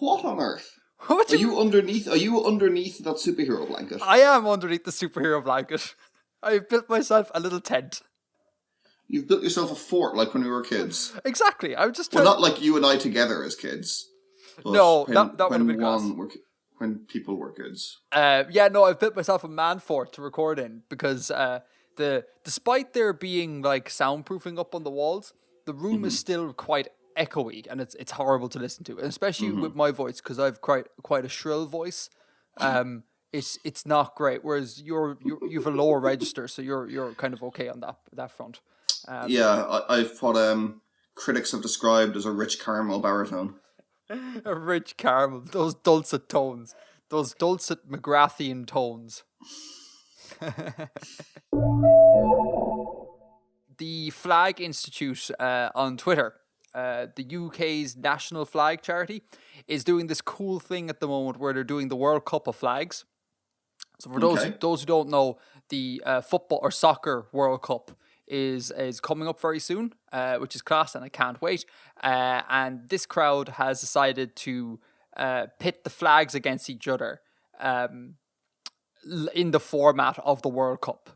What on earth? What Are you underneath that superhero blanket? I am underneath the superhero blanket. I've built myself a little tent. You've built yourself a fort like when we were kids. Exactly. I'm just Well, not like you and I together as kids. But no, that would have been class. When people were kids. I've built myself a man fort to record in because despite there being like soundproofing up on the walls, the room is still quite echoey and it's horrible to listen to, and especially with my voice because I've quite a shrill voice. It's not great. Whereas you've a lower register, so you're kind of okay on that front. I've what critics have described as a rich caramel baritone. A rich caramel, those dulcet tones, those dulcet McGrathian tones. The Flag Institute on Twitter, the UK's national flag charity, is doing this cool thing at the moment where they're doing the World Cup of Flags. So for those who don't know, the football or soccer World Cup is coming up very soon, which is class, and I can't wait. And this crowd has decided to pit the flags against each other in the format of the World Cup.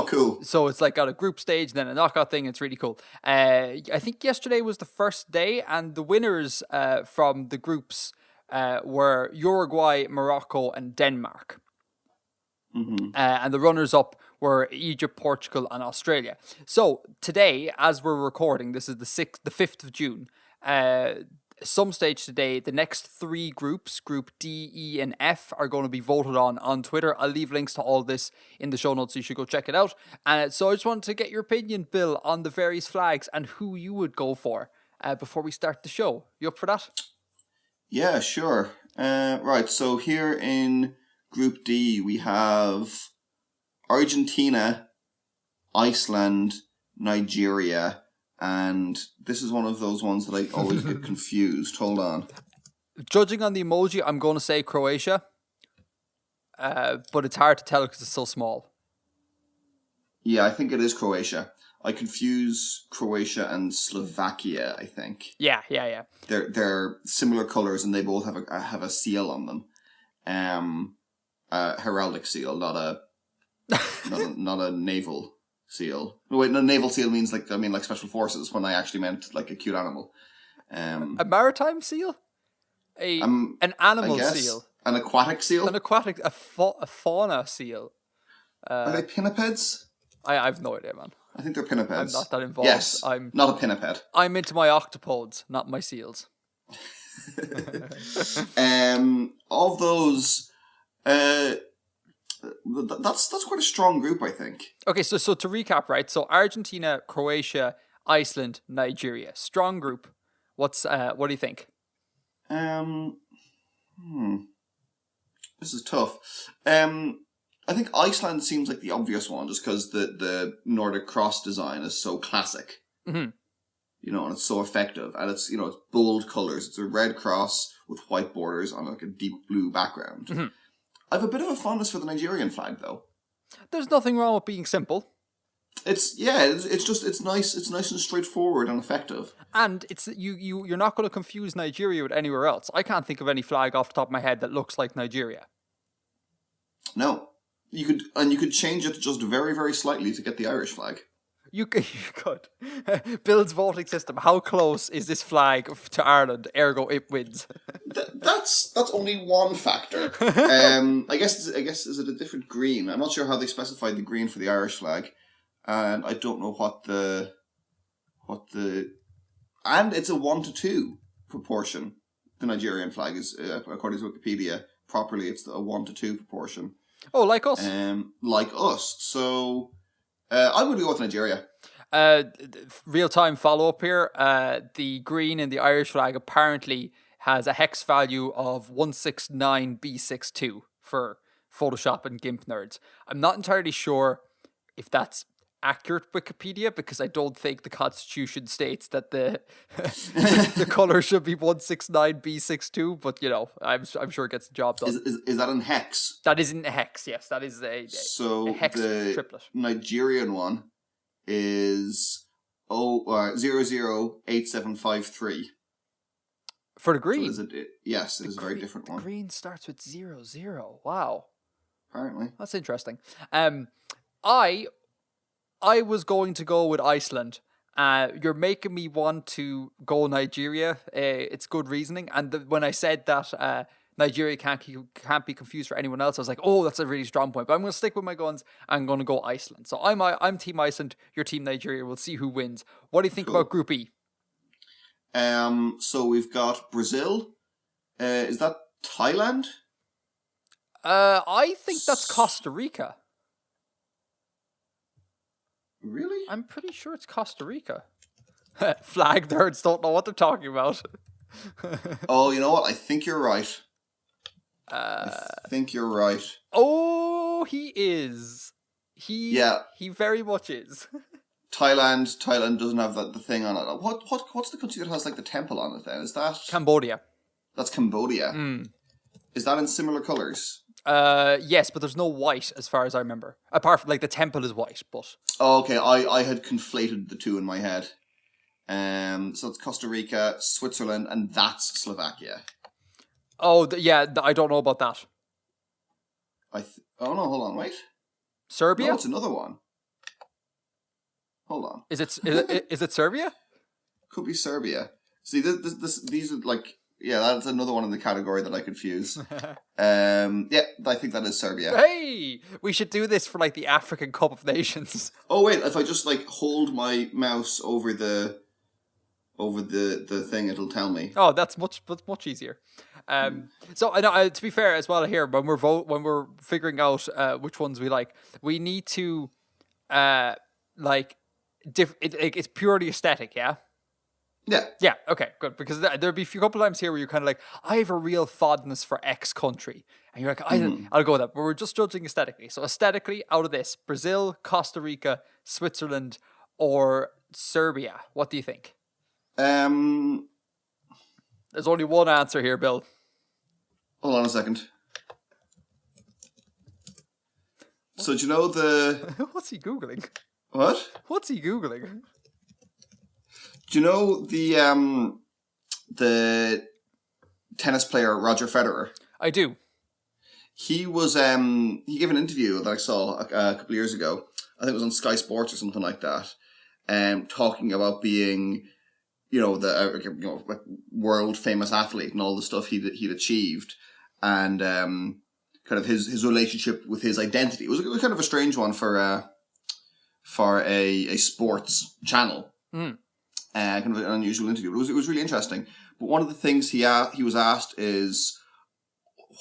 Cool. So it's like got a group stage and then a knockout thing. It's really cool. I think yesterday was the first day, and the winners from the groups were Uruguay, Morocco, and Denmark. And the runners-up were Egypt, Portugal, and Australia. So today, as we're recording, this is the 5th of June. Some stage today, the next three groups, Group D, E, and F, are going to be voted on Twitter. I'll leave links to all this in the show notes, so you should go check it out. So I just wanted to get your opinion, Bill, on the various flags and who you would go for before we start the show. You up for that? Yeah, sure. Right, so here in Group D, we have Argentina, Iceland, Nigeria, and this is one of those ones that I always get confused. Hold on. Judging on the emoji, I'm going to say Croatia, but it's hard to tell because it's so small. Yeah, I think it is Croatia. I confuse Croatia and Slovakia, I think. Yeah. They're similar colours, and they both have a seal on them. Heraldic seal, not a naval seal. No, wait, no, naval seal means like special forces, when I actually meant like a cute animal. A maritime seal? An animal seal? An aquatic seal? A fauna seal. Are they pinnipeds? I have no idea, man. I think they're pinnipeds. I'm not that involved. Yes, I'm not a pinniped. I'm into my octopodes, not my seals. Of those, that's quite a strong group, I think. Okay, so to recap, right? So Argentina, Croatia, Iceland, Nigeria, strong group. What do you think? This is tough. I think Iceland seems like the obvious one, just because the Nordic cross design is so classic. Mm-hmm. And it's so effective, and it's it's bold colours. It's a red cross with white borders on like a deep blue background. Mm-hmm. I have a bit of a fondness for the Nigerian flag, though. There's nothing wrong with being simple. It's nice. It's nice and straightforward and effective. And it's you're not going to confuse Nigeria with anywhere else. I can't think of any flag off the top of my head that looks like Nigeria. No, you could change it just very, very slightly to get the Irish flag. You could. Bill's voting system. How close is this flag to Ireland? Ergo, it wins. That's only one factor. I guess is it a different green? I'm not sure how they specified the green for the Irish flag, and I don't know what the and it's a 1-to-2 proportion. The Nigerian flag is, according to Wikipedia, properly it's a 1-to-2 proportion. Oh, like us. Like us. So. I'm going to go with Nigeria. Real-time follow-up here. The green in the Irish flag apparently has a hex value of 169B62 for Photoshop and GIMP nerds. I'm not entirely sure if that's accurate Wikipedia, because I don't think the Constitution states that the colour should be 169B62, but I'm sure it gets the job done. Is that in hex? That is in hex, yes. That is a hex triplet. Nigerian one is 008753. For the So green. yes, it is a very different the one. green starts with 0-0. Wow. Apparently. That's interesting. I was going to go with Iceland. You're making me want to go Nigeria. It's good reasoning. And when I said that Nigeria can't be confused for anyone else, I was like, oh, that's a really strong point. But I'm going to stick with my guns. I'm going to go Iceland. So I'm Team Iceland. You're Team Nigeria. We'll see who wins. What do you think about Group E? So we've got Brazil. Is that Thailand? I think that's Costa Rica. Really? I'm pretty sure it's Costa Rica. Flag nerds don't know what they're talking about. Oh, you know what? I think you're right. I think you're right. Oh, he is. He very much is. Thailand doesn't have the thing on it. What's the country that has like the temple on it then? Is that Cambodia? That's Cambodia. Is that in similar colours? Yes, but there's no white as far as I remember. Apart from like the temple is white, but oh, okay. I had conflated the two in my head. So it's Costa Rica, Switzerland, and that's Slovakia. Oh, I don't know about that. Oh no, hold on, wait. Serbia? No, it's another one. Hold on. Is it Serbia? Could be Serbia. See, these are like, yeah, that's another one in the category that I confuse. Yeah, I think that is Serbia. Hey, we should do this for like the African Cup of Nations. Oh wait, if I just like hold my mouse over the thing, it'll tell me. Oh, that's much easier. So I know, to be fair as well here, when we're figuring out which ones we like, we need to it's purely aesthetic, yeah. Yeah, okay, good. Because there'll be a couple times here where you're kind of like, I have a real fondness for X country. And you're like, I'll go with that. But we're just judging aesthetically. So aesthetically, out of this, Brazil, Costa Rica, Switzerland, or Serbia. What do you think? There's only one answer here, Bill. Hold on a second. So do you know the... What's he Googling? What? What's he Googling? Do you know the tennis player Roger Federer? I do. He was he gave an interview that I saw a couple of years ago. I think it was on Sky Sports or something like that, talking about being, the world famous athlete and all the stuff he'd achieved, and kind of his relationship with his identity. It was kind of a strange one for a sports channel. Kind of an unusual interview. But it was really interesting. But one of the things he was asked is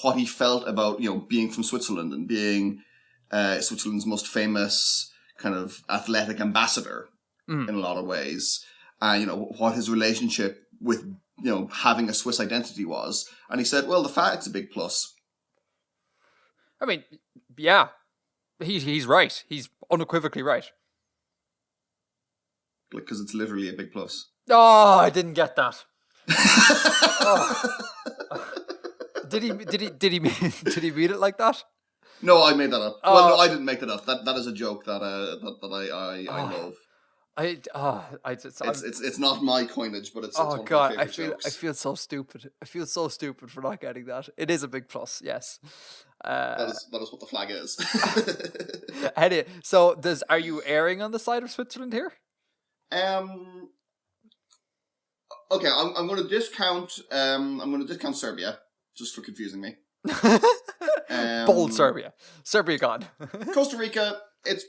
what he felt about being from Switzerland and being Switzerland's most famous kind of athletic ambassador in a lot of ways. What his relationship with having a Swiss identity was, and he said, "Well, the flag's a big plus." I mean, yeah, he's right. He's unequivocally right. Because it's literally a big plus. Oh, I didn't get that. Oh. Did he read it like that? No, I made that up. Well, no, I didn't make that up. That is a joke that I love. It's not my coinage, but it's one of my favorite jokes. I feel so stupid. I feel so stupid for not getting that. It is a big plus, yes. That is what the flag is. Anyway, so are you erring on the side of Switzerland here? Okay, I'm going to discount. I'm going to discount Serbia just for confusing me. Bold Serbia gone. Costa Rica, it's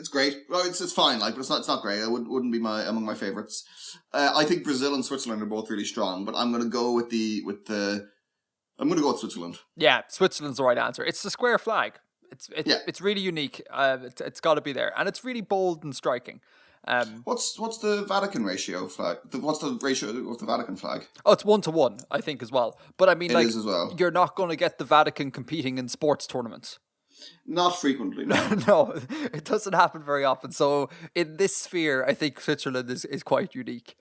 great. Well, it's fine, but it's not great. It wouldn't be among my favorites. I think Brazil and Switzerland are both really strong, but I'm going to go with I'm going to go with Switzerland. Yeah, Switzerland's the right answer. It's the square flag. It's really unique. It's got to be there, and it's really bold and striking. What's the Vatican ratio flag? What's the ratio of the Vatican flag? Oh, it's 1-1, I think, as well. But I mean, it is as well. You're not going to get the Vatican competing in sports tournaments. Not frequently, no. No, it doesn't happen very often. So in this sphere, I think Switzerland is quite unique.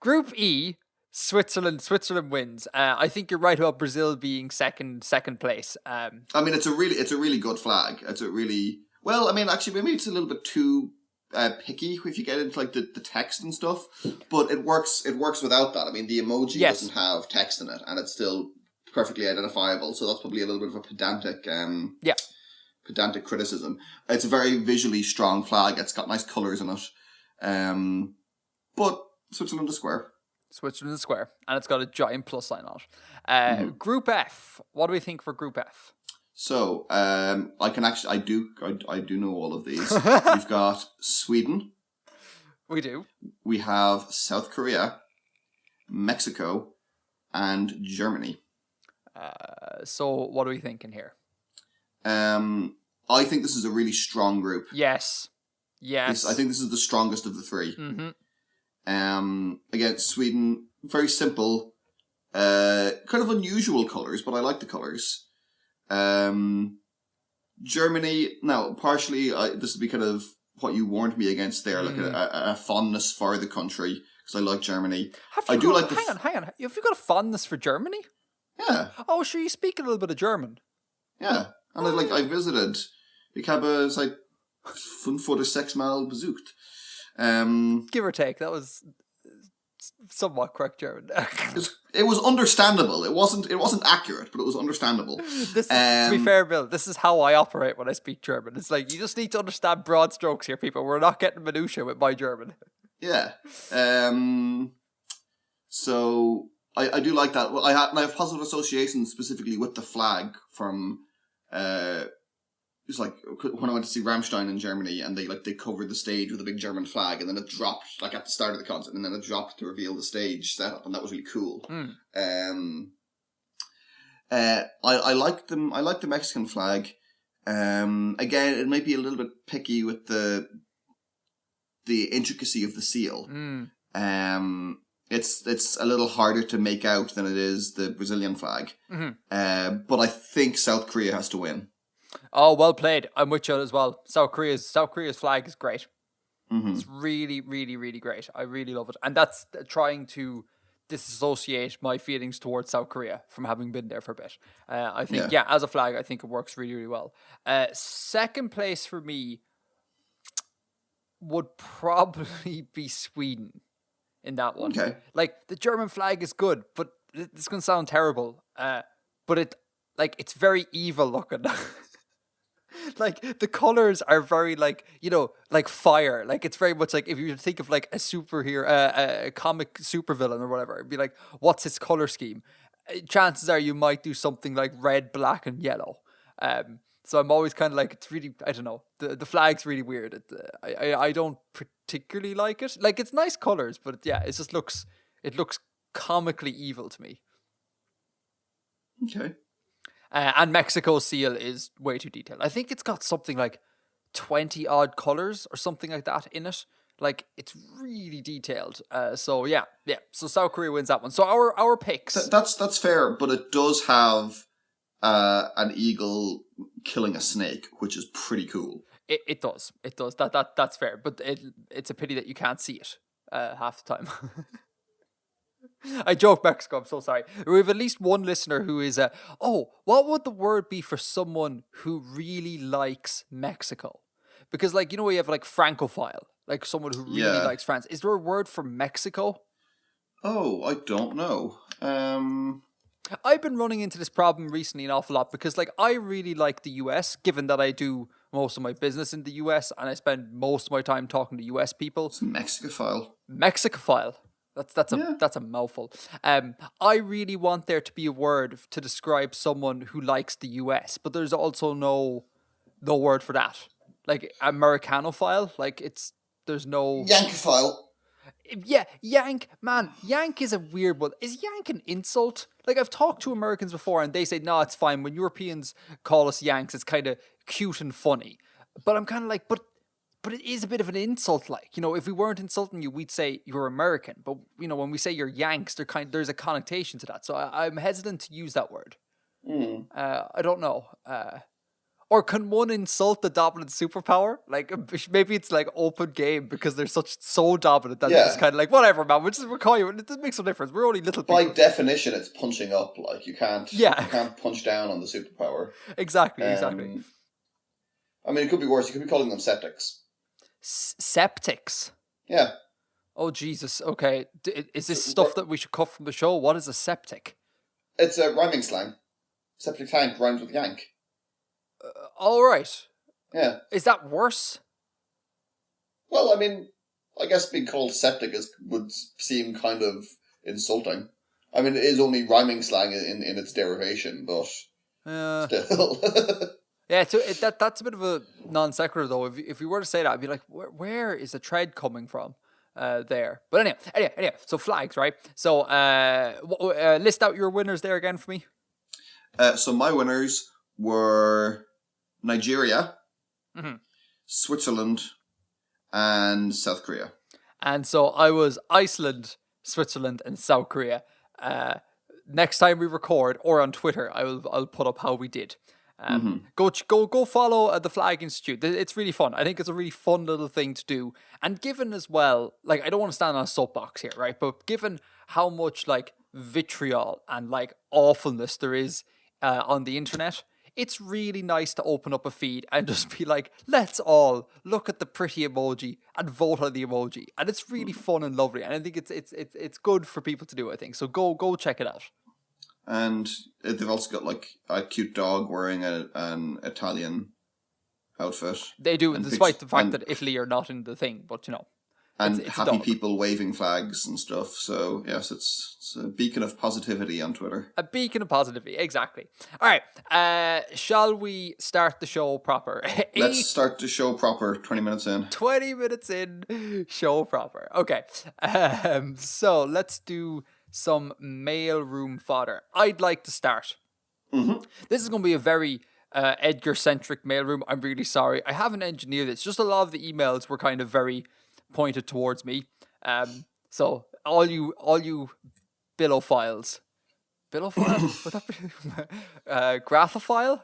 Group E, Switzerland wins. I think you're right about Brazil being second place. I mean, it's a really good flag. It's a really, well, I mean, actually, maybe it's a little bit too picky if you get into like the text and stuff, but it works without that. I mean, the emoji doesn't have text in it, and it's still perfectly identifiable. So that's probably a little bit of a pedantic criticism. It's a very visually strong flag. It's got nice colours in it, but Switzerland is square. Switzerland is square, and it's got a giant plus sign on it. Group F. What do we think for Group F? So, I do know all of these. We've got Sweden. We do. We have South Korea, Mexico, and Germany. So what are we thinking here? I think this is a really strong group. Yes. I think this is the strongest of the three. Again, Sweden, very simple, kind of unusual colours, but I like the colours. Germany, now, partially, this would be kind of what you warned me against there, like a fondness for the country, because I like Germany. Hang on. Have you got a fondness for Germany? Yeah. Oh, sure, you speak a little bit of German. Yeah. And I visited. Ich habe seit 5 oder 6 Mal besucht. Give or take, that was somewhat correct German. It was understandable. It wasn't accurate, but it was understandable. To be fair, Bill, this is how I operate when I speak German. It's like, you just need to understand broad strokes here, people. We're not getting minutiae with my German. Yeah. So I do like that. Well, I have positive associations specifically with the flag from it's like when I went to see Rammstein in Germany, and they covered the stage with a big German flag, and then it dropped like at the start of the concert, and then it dropped to reveal the stage setup, and that was really cool. I like them. I like the Mexican flag. Again, it might be a little bit picky with the intricacy of the seal. It's a little harder to make out than it is the Brazilian flag. But I think South Korea has to win. Oh, well played. I'm with you as well. South Korea's flag is great. It's really, really, really great. I really love it. And that's trying to disassociate my feelings towards South Korea from having been there for a bit. I think, as a flag, I think it works really, really well. Second place for me would probably be Sweden in that one. Okay. Like, the German flag is good, but it's going to sound terrible. But it's very evil looking. Like, the colors are very, like fire. Like, it's very much like, if you think of like a superhero, a comic supervillain or whatever, it'd be like, what's his color scheme? Chances are you might do something like red, black, and yellow. So I'm always kind of like, it's really, I don't know, the flag's really weird. I don't particularly like it. Like, it's nice colors, but it just looks comically evil to me. Okay. And Mexico's seal is way too detailed. I think it's got something like 20 odd colors or something like that in it. Like, it's really detailed. So South Korea wins that one. So our picks. That's fair, but it does have an eagle killing a snake, which is pretty cool. It does. That's fair. But it's a pity that you can't see it half the time. I joke, Mexico, I'm so sorry. We have at least one listener who is, what would the word be for someone who really likes Mexico? Because, like, we have, like, Francophile, like someone who really likes France. Is there a word for Mexico? Oh, I don't know. I've been running into this problem recently an awful lot because, like, I really like the US, given that I do most of my business in the US and I spend most of my time talking to US people. It's Mexicophile. Mexicophile. That's a mouthful. I really want there to be a word to describe someone who likes the US, but there's also no word for that. Like, Americanophile, like, there's no Yankophile. Yeah, yank, man. Yank is a weird one. Is yank an insult? Like, I've talked to Americans before and they say, no, it's fine. When Europeans call us yanks, it's kind of cute and funny. But I'm kind of like, but it is a bit of an insult. Like, if we weren't insulting you, we'd say you're American. But, when we say you're yanks, there's a connotation to that. So I'm hesitant to use that word. I don't know. Or can one insult the dominant superpower? Like, maybe it's like open game because they're so dominant that it's just kind of like, whatever, man, we'll call you. It makes no difference. We're only little people. By definition, it's punching up. Like, you can't punch down on the superpower. Exactly. I mean, it could be worse. You could be calling them septics. Septics. Yeah. Oh, Jesus. Okay. Is this stuff that we should cut from the show? What is a septic? It's a rhyming slang. Septic tank rhymes with yank. All right. Yeah. Is that worse? Well, I mean, I guess being called septic would seem kind of insulting. I mean, it is only rhyming slang in its derivation, but still. Yeah, so that's a bit of a non sequitur though. If you were to say that, I'd be like, where is the tread coming from? There. But anyway. So flags, right? So list out your winners there again for me. So my winners were Nigeria, Switzerland, and South Korea. And so I was Iceland, Switzerland, and South Korea. Next time we record, or on Twitter, I'll put up how we did. Go follow the Flag Institute. It's really fun. I think it's a really fun little thing to do. And given as well, like, I don't want to stand on a soapbox here, right? But given how much like vitriol and like awfulness there is on the internet, it's really nice to open up a feed and just be like, let's all look at the pretty emoji and vote on the emoji. And it's really fun and lovely. And I think it's good for people to do, I think. So go check it out. And they've also got like a cute dog wearing an Italian outfit. They do, despite the fact that Italy are not in the thing, but you know. And it's happy people waving flags and stuff. So, yes, it's a beacon of positivity on Twitter. A beacon of positivity, exactly. All right, shall we start the show proper? Let's start the show proper, 20 minutes in. 20 minutes in, show proper. Okay, so let's do some mailroom fodder. I'd like to start. This is going to be a very Edgar-centric mailroom. I'm really sorry. I haven't engineered it. It's just a lot of the emails were kind of very pointed towards me. So all you billophiles. Billophile? Would that be graphophile?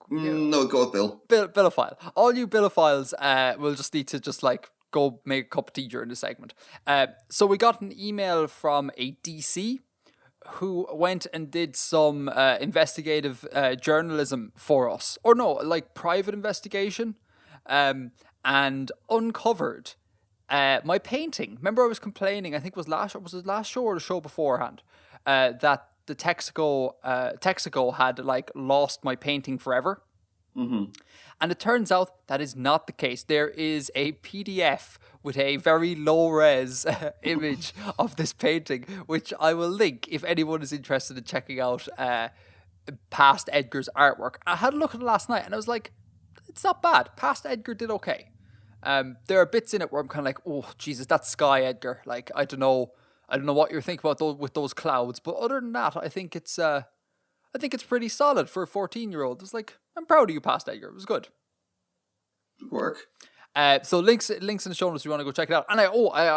No, go with Bill. Billophile. All you billophiles will just need to just like go make a cup of tea during the segment. So we got an email from a DC who went and did some investigative journalism for us. Or no, like private investigation. And uncovered my painting. Remember I was complaining, I think it was the last show or the show beforehand, that the Texaco had like lost my painting forever. And it turns out that is not the case. There is a PDF with a very low res image of this painting, which I will link if anyone is interested in checking out past Edgar's artwork. I had a look at it last night and I was like, it's not bad. Past Edgar did okay. There are bits in it where I'm kind of like, oh Jesus, that's sky, Edgar. Like I don't know what you're thinking about with those clouds, but other than that, I think it's pretty solid for a 14-year-old. It's like, I'm proud of you, past Edgar. It was good. Good work. So links in the show notes if you want to go check it out. And I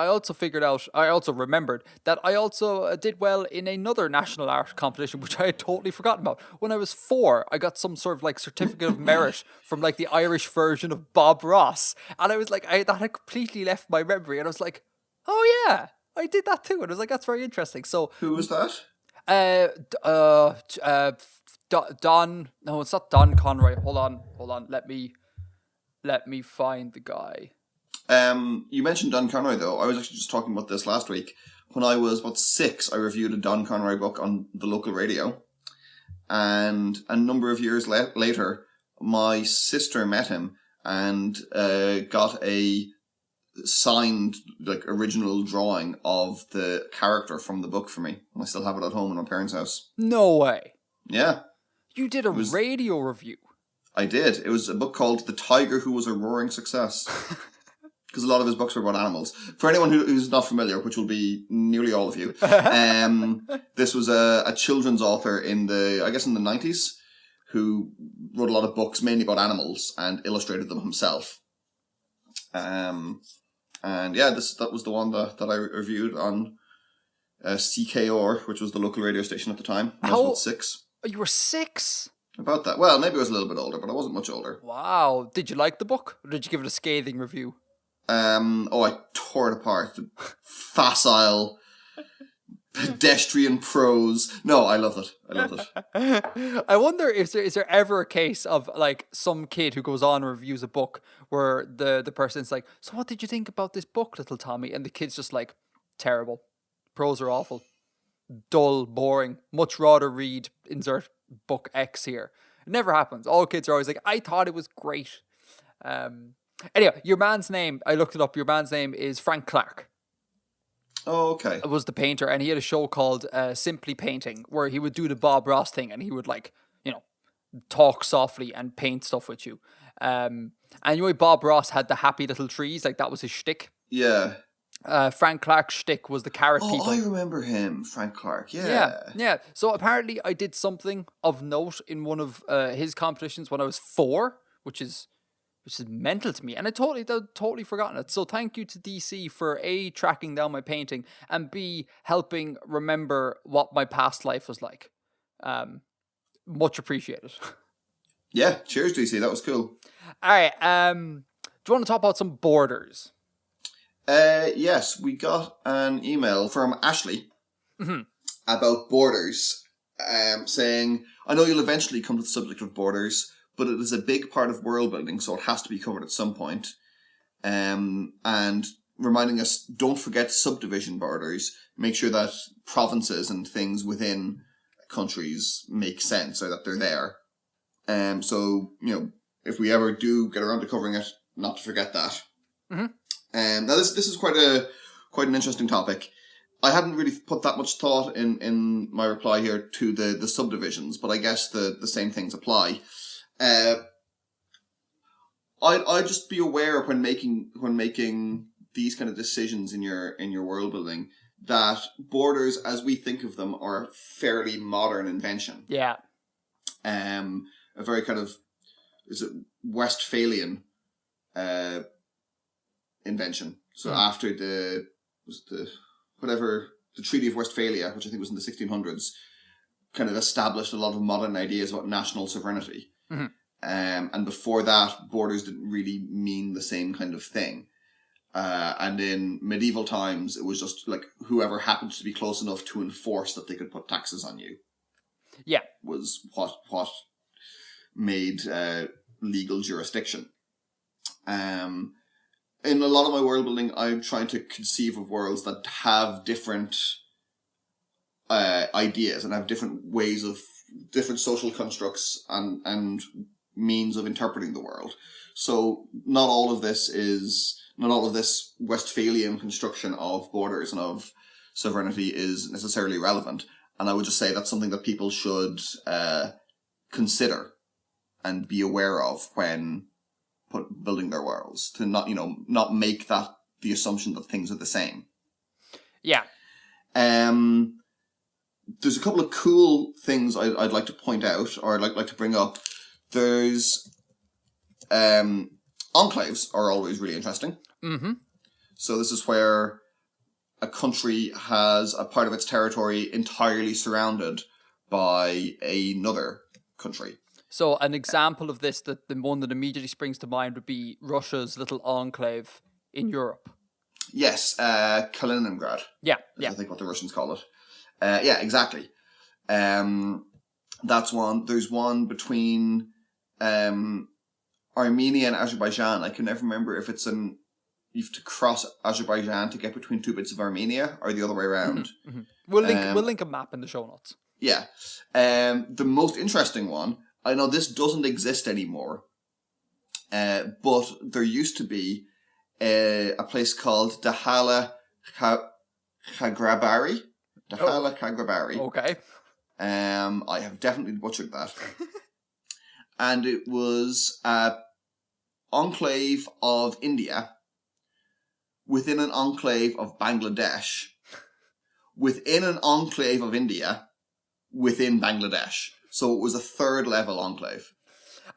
also remembered that I also did well in another national art competition, which I had totally forgotten about. When I was 4, I got some sort of like certificate of merit from like the Irish version of Bob Ross. And I was like, that had completely left my memory. And I was like, oh yeah, I did that too. And I was like, that's very interesting. So who was that? Don. No, it's not Don Conroy. Hold on. Let me find the guy. You mentioned Don Conroy, though. I was actually just talking about this last week. When I was about 6, I reviewed a Don Conroy book on the local radio. And a number of years later, my sister met him and got a signed, like, original drawing of the character from the book for me. And I still have it at home in my parents' house. No way. Yeah. You did a radio review. I did. It was a book called The Tiger Who Was a Roaring Success. Because a lot of his books were about animals. For anyone who's not familiar, which will be nearly all of you, this was a children's author in the 90s, who wrote a lot of books mainly about animals and illustrated them himself. And yeah, that was the one that I reviewed on CKR, which was the local radio station at the time. I was about 6. You were 6? About that. Well, maybe I was a little bit older, but I wasn't much older. Wow. Did you like the book? Or did you give it a scathing review? I tore it apart. The facile, pedestrian prose. No, I love it. I love it. I wonder if is there ever a case of like some kid who goes on and reviews a book where the person's like, so what did you think about this book, little Tommy? And the kid's just like, terrible. Prose are awful. Dull, boring. Much rather read insert book X here. It never happens. All kids are always like, I thought it was great. Anyway, your man's name, I looked it up. Your man's name is Frank Clark. Oh, okay. Was the painter, and he had a show called Simply Painting, where he would do the Bob Ross thing, and he would like, talk softly and paint stuff with you. And Bob Ross had the happy little trees, like that was his shtick. Yeah. Frank Clark's shtick was the carrot people. Oh, I remember him, Frank Clark. Yeah. Yeah. So apparently I did something of note in one of his competitions when I was 4, which is mental to me, and I totally forgotten it. So thank you to DC for A, tracking down my painting, and B, helping remember what my past life was like. Much appreciated. Yeah, cheers, DC. That was cool. All right. Do you want to talk about some borders? Yes, we got an email from Ashley about borders, saying, I know you'll eventually come to the subject of borders, but it is a big part of world building, so it has to be covered at some point. And reminding us, don't forget subdivision borders. Make sure that provinces and things within countries make sense, or that they're there. So, if we ever do get around to covering it, not to forget that. Now this is quite an interesting topic. I hadn't really put that much thought in my reply here to the subdivisions, but I guess the same things apply. I'd just be aware when making these kind of decisions in your world building that borders as we think of them are a fairly modern invention. Yeah. A very kind of, is it Westphalian invention. So after the Treaty of Westphalia, which I think was in the 1600s, kind of established a lot of modern ideas about national sovereignty. And before that, borders didn't really mean the same kind of thing. And in medieval times, it was just like whoever happened to be close enough to enforce that they could put taxes on you. Yeah. Was what made legal jurisdiction. In a lot of my world building, I'm trying to conceive of worlds that have different ideas and have different ways of different social constructs and means of interpreting the world. So not all of this Westphalian construction of borders and of sovereignty is necessarily relevant. And I would just say that's something that people should consider and be aware of when building their worlds, to not make that the assumption that things are the same. Yeah. There's a couple of cool things I'd like to point out, or I'd like to bring up. There's enclaves are always really interesting. So this is where a country has a part of its territory entirely surrounded by another country. So an example of this, the one that immediately springs to mind, would be Russia's little enclave in Europe. Yes, Kaliningrad. Yeah. I think what the Russians call it. Yeah, exactly. That's one. There's one between Armenia and Azerbaijan. I can never remember if it's you have to cross Azerbaijan to get between two bits of Armenia, or the other way around. We'll link a map in the show notes. Yeah. The most interesting one, I know this doesn't exist anymore, but there used to be a place called Dahala Khagrabari. Dahala Khagrabari. Okay. I have definitely butchered that. And it was an enclave of India within an enclave of Bangladesh within an enclave of India within Bangladesh. So it was a third level enclave.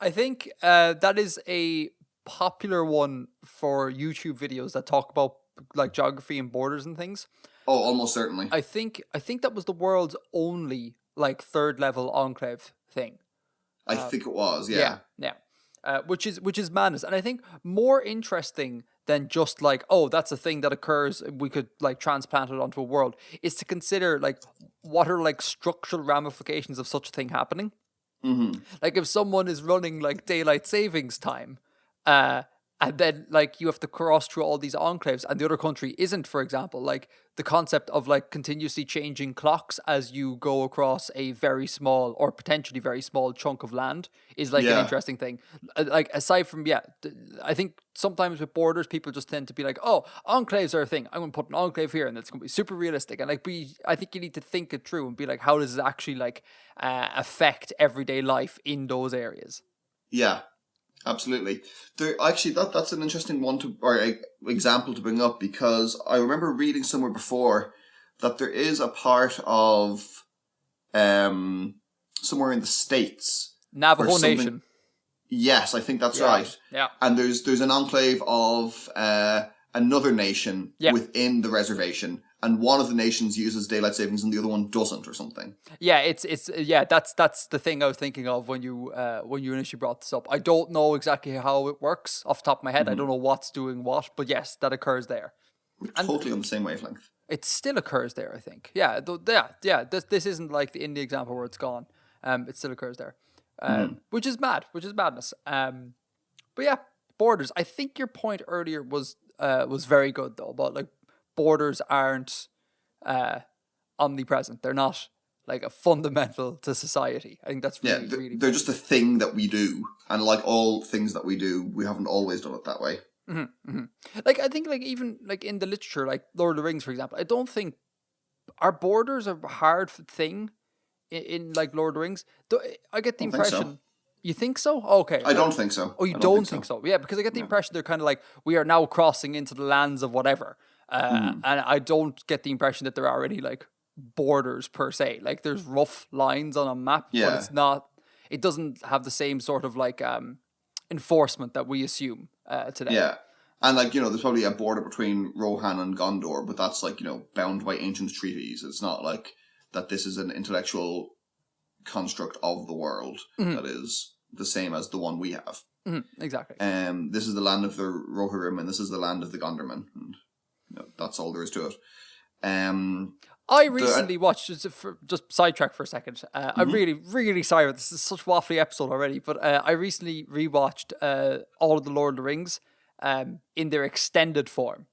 I think that is a popular one for YouTube videos that talk about like geography and borders and things. Oh, almost certainly. I think that was the world's only like third level enclave thing. I think it was, yeah. Yeah. which is madness. And I think more interesting than just like, oh, that's a thing that occurs, we could like transplant it onto a world, is to consider like what are like structural ramifications of such a thing happening. Like if someone is running like daylight savings time, uh, and then like you have to cross through all these enclaves, and the other country isn't, for example, like the concept of like continuously changing clocks as you go across a very small or potentially very small chunk of land is like an Yeah. interesting thing. Like aside from I think sometimes with borders people just tend to be like, oh, enclaves are a thing. I'm going to put an enclave here, and it's going to be super realistic. And like I think you need to think it through and be like, how does it actually like affect everyday life in those areas? Yeah. Absolutely. There actually that's an interesting one example to bring up, because I remember reading somewhere before that there is a part of somewhere in the States, Navajo Nation. Yes, I think that's right. Yeah. And there's an enclave of another nation within the reservation, and one of the nations uses daylight savings and the other one doesn't, or something. Yeah, it's that's the thing I was thinking of when you initially brought this up. I don't know exactly how it works off the top of my head. I don't know what's doing what, but yes, that occurs there. We're totally on the same wavelength. It still occurs there, I think. Yeah, This isn't like in the example where it's gone. It still occurs there, which is madness. But yeah, borders. I think your point earlier was very good though, about like borders aren't omnipresent. They're not like a fundamental to society. I think that's really, really. They're just a thing that we do, and like all things that we do, we haven't always done it that way. Like I think, like even like in the literature, like Lord of the Rings, for example, I don't think our borders are a hard thing in like Lord of the Rings. I get the impression. You think so? Okay. I don't think so. Oh, you don't think so? Yeah, because I get the impression they're kind of like, we are now crossing into the lands of whatever. And I don't get the impression that there are any like borders per se. Like there's rough lines on a map, but it's not, it doesn't have the same sort of like enforcement that we assume today. Yeah. And like, there's probably a border between Rohan and Gondor, but that's like, bound by ancient treaties. It's not like that this is an intellectual construct of the world that is the same as the one we have. Exactly. This is the land of the Rohirrim, and this is the land of the Gondorman, and that's all there is to it. I recently watched, just sidetrack for a second. I'm really, really sorry. This is such a waffly episode already, but I recently rewatched all of the Lord of the Rings in their extended form.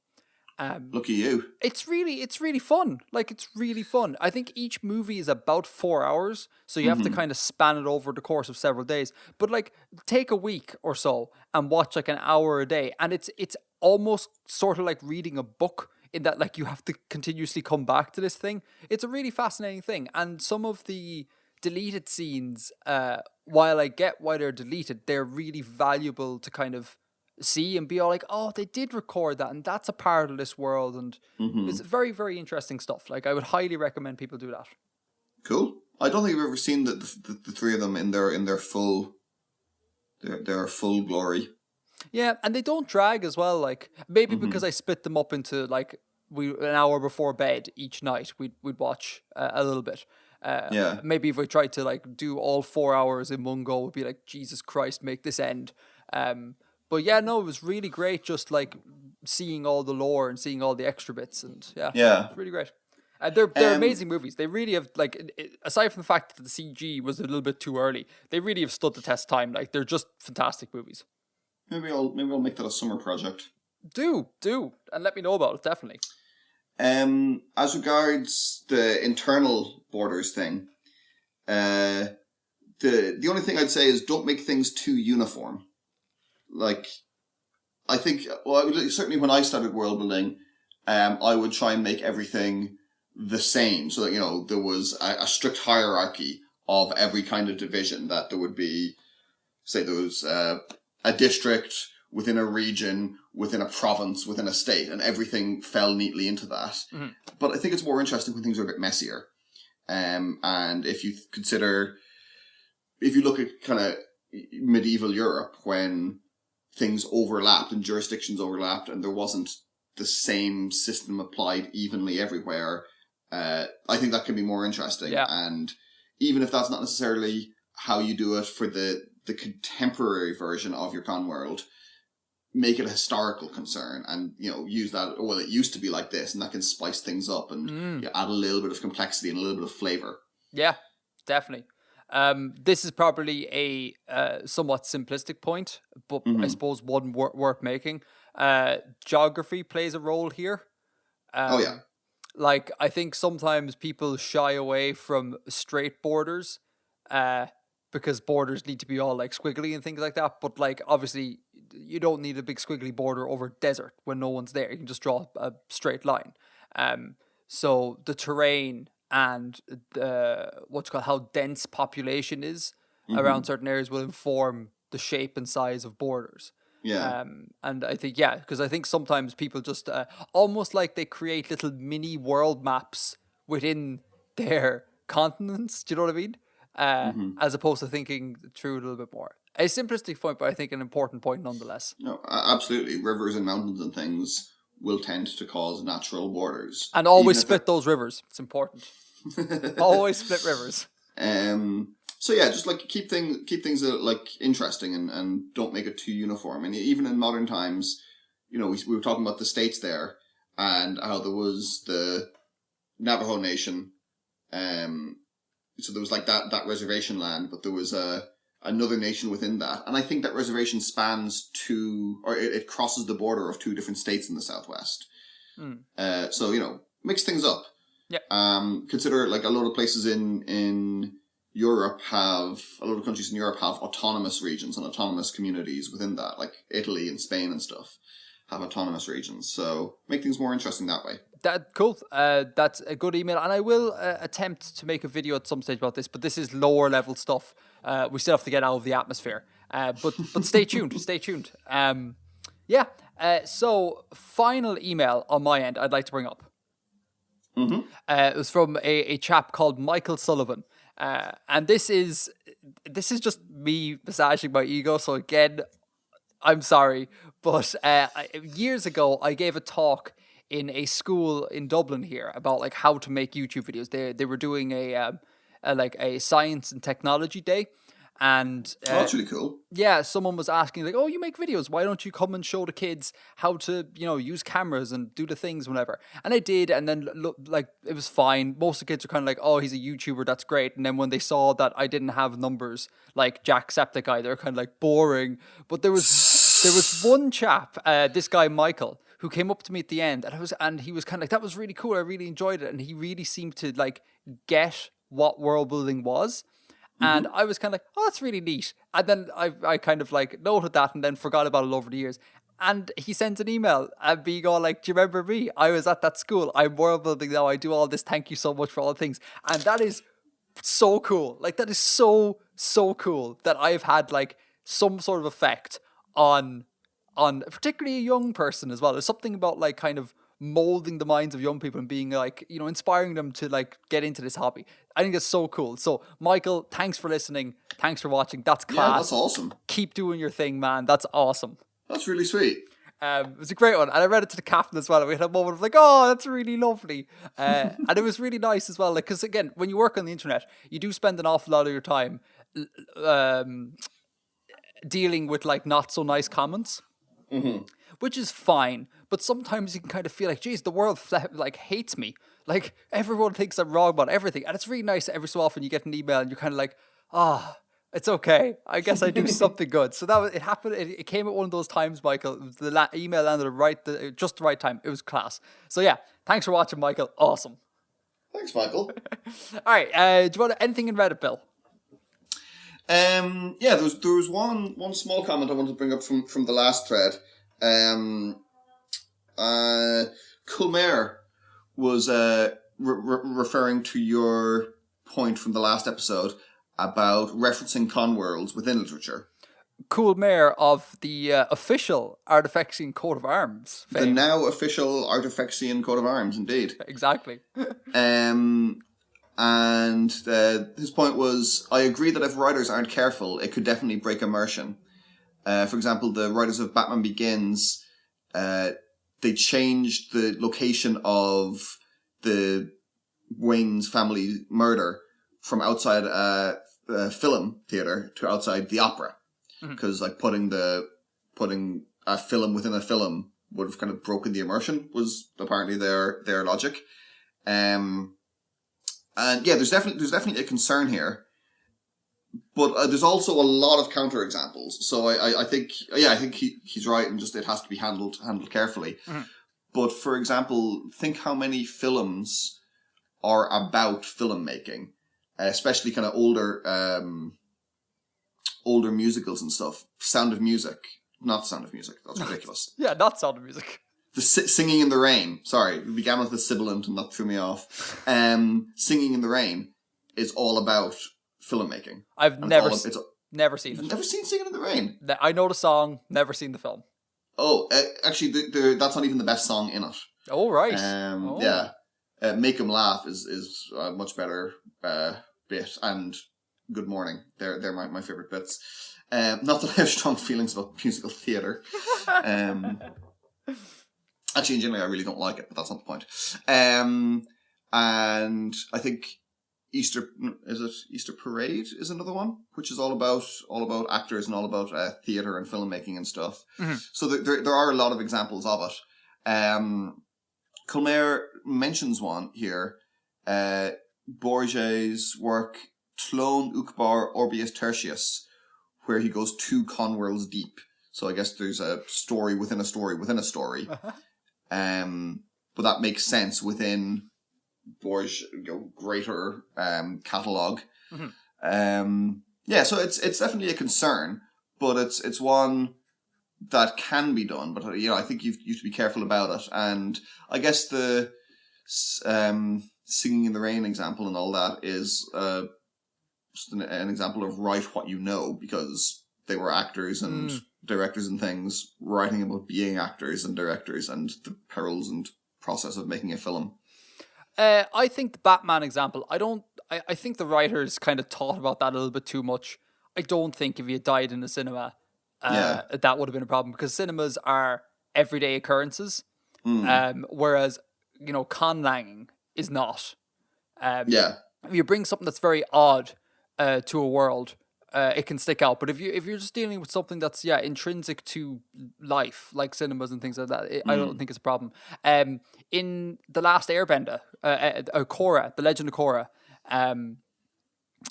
Lucky you. It's really fun. Like, it's really fun. I think each movie is about 4 hours, so you have to kind of span it over the course of several days. But like, take a week or so and watch like an hour a day, and it's almost sort of like reading a book, in that like you have to continuously come back to this thing. It's a really fascinating thing, and some of the deleted scenes, while I get why they're deleted, they're really valuable to kind of see and be all like, oh, they did record that, and that's a part of this world, and it's very, very interesting stuff. Like, I would highly recommend people do that. Cool. I don't think I've ever seen the three of them in their full glory. Yeah, and they don't drag as well. Like, maybe because I split them up into like an hour before bed each night, we'd watch a little bit. Maybe if we tried to like do all 4 hours in one go, we'd be like, Jesus Christ, make this end. But yeah, no, it was really great just like seeing all the lore and seeing all the extra bits, and it's really great. They're amazing movies. They really have, like, aside from the fact that the CG was a little bit too early, they really have stood the test of time. Like, they're just fantastic movies. Maybe I'll make that a summer project. Do, and let me know about it, definitely. As regards the internal borders thing, the only thing I'd say is don't make things too uniform. Like, I think, certainly when I started world building, I would try and make everything the same, so that, there was a strict hierarchy of every kind of division, that there would be, say there was a district within a region, within a province, within a state, and everything fell neatly into that. But I think it's more interesting when things are a bit messier. And if you look at kind of medieval Europe, when things overlapped and jurisdictions overlapped and there wasn't the same system applied evenly everywhere, I think that can be more interesting. Yeah. And even if that's not necessarily how you do it for the the contemporary version of your con world, make it a historical concern, and use that. Well, it used to be like this, and that can spice things up and add a little bit of complexity and a little bit of flavor. Yeah, definitely. This is probably a somewhat simplistic point, but I suppose one worth making. Geography plays a role here. Like, I think sometimes people shy away from straight borders, because borders need to be all like squiggly and things like that. But like, obviously, you don't need a big squiggly border over desert when no one's there. You can just draw a straight line. So the terrain and how dense population is around certain areas will inform the shape and size of borders. Yeah. And I think, because I think sometimes people just almost like they create little mini world maps within their continents. Do you know what I mean? As opposed to thinking through it a little bit more. A simplistic point, but I think an important point nonetheless. No, absolutely. Rivers and mountains and things will tend to cause natural borders. And always split those rivers. It's important. Always split rivers. So yeah, just like keep things like interesting and don't make it too uniform. And even in modern times, we were talking about the states there and how there was the Navajo Nation. So there was like that reservation land, but there was another nation within that, and I think that reservation spans it crosses the border of 2 different states in the Southwest. So mix things up. Yeah. Consider like a lot of places in Europe a lot of countries in Europe have autonomous regions and autonomous communities within that, like Italy and Spain and stuff have autonomous regions. So make things more interesting that way. Cool. That's a good email, and I will attempt to make a video at some stage about this. But this is lower level stuff. We still have to get out of the atmosphere. But stay tuned. Stay tuned. So final email on my end, I'd like to bring up. It was from a chap called Michael Sullivan, and this is just me massaging my ego. So again, I'm sorry, but years ago I gave a talk in a school in Dublin here about like how to make YouTube videos. They were doing a science and technology day, and that's really cool. Yeah, someone was asking like, "Oh, you make videos? Why don't you come and show the kids how to use cameras and do the things whenever?" And I did, and then like it was fine. Most of the kids are kind of like, "Oh, he's a YouTuber, that's great." And then when they saw that I didn't have numbers like Jacksepticeye, they're kind of like boring. But there was one chap, this guy Michael, who came up to me at the end, and he was kind of like, "That was really cool. I really enjoyed it," and he really seemed to like get what world building was. And I was kind of like, "Oh, that's really neat." And then I kind of like noted that and then forgot about it over the years. And he sends an email and being all like, "Do you remember me? I was at that school. I'm world building now. I do all this. Thank you so much for all the things." And that is so cool. Like, that is so cool that I've had like some sort of effect on particularly a young person as well. There's something about like kind of molding the minds of young people and being like, inspiring them to like get into this hobby. I think that's so cool. So Michael, thanks for listening. Thanks for watching. That's class. Yeah, that's awesome. Keep doing your thing, man. That's awesome. That's really sweet. It was a great one. And I read it to the captain as well. And we had a moment of like, "Oh, that's really lovely." And it was really nice as well. Like, because again, when you work on the internet, you do spend an awful lot of your time dealing with like not so nice comments. Which is fine, but sometimes you can kind of feel like, geez, the world like hates me. Like, everyone thinks I'm wrong about everything. And it's really nice every so often you get an email and you're kind of like, it's okay. I guess I do something good. So it happened. It came at one of those times, Michael. The email landed at just the right time. It was class. So yeah, thanks for watching, Michael. Awesome. Thanks, Michael. All right. Do you want anything in Reddit, Bill? There was one small comment I wanted to bring up from the last thread. Kulmer was referring to your point from the last episode about referencing con worlds within literature. Cool Mayor of the official Artifexian coat of arms fame. The now official Artifexian coat of arms, indeed. Exactly. And his point was, I agree that if writers aren't careful, it could definitely break immersion. For example, the writers of Batman Begins, they changed the location of the Wayne's family murder from outside a film theater to outside the opera. because like putting a film within a film would have kind of broken the immersion, was apparently their logic. And yeah, there's definitely a concern here, but there's also a lot of counterexamples. So I think he's right, and just it has to be handled carefully. Mm-hmm. But for example, think how many films are about filmmaking, especially kind of older musicals and stuff. Sound of Music. Not Sound of Music. That's ridiculous. Yeah, not Sound of Music. The Singing in the Rain. Sorry, it began with the sibilant and that threw me off. Singing in the Rain is all about filmmaking. I've never seen it. Never seen Singing in the Rain? I know the song, never seen the film. Oh, actually, that's not even the best song in it. Oh, right. Yeah. Make 'Em Laugh is a much better bit, and Good Morning. They're my favourite bits. Not that I have strong feelings about musical theatre. Actually, in general, I really don't like it, but that's not the point. And I think Easter Parade is another one, which is all about actors and all about theatre and filmmaking and stuff. Mm-hmm. So there are a lot of examples of it. Colmer mentions one here. Borges' work Tlon Ukbar Orbius Tertius, where he goes 2 conworlds deep. So I guess there's a story within a story within a story. But that makes sense within Borges' greater catalogue. Mm-hmm. Yeah, so it's definitely a concern, but it's one that can be done. But I think you have to be careful about it. And I guess the Singing in the Rain example and all that is just an example of write what you know, because they were actors and directors and things, writing about being actors and directors and the perils and process of making a film. I think the Batman example, I think the writers kind of thought about that a little bit too much. I don't think if you died in the cinema, that would have been a problem, because cinemas are everyday occurrences. Whereas, conlanging is not. If you bring something that's very odd to a world, it can stick out. But if you're just dealing with something that's intrinsic to life, like cinemas and things like that, I don't think it's a problem. In The Last Airbender, Korra, The Legend of Korra,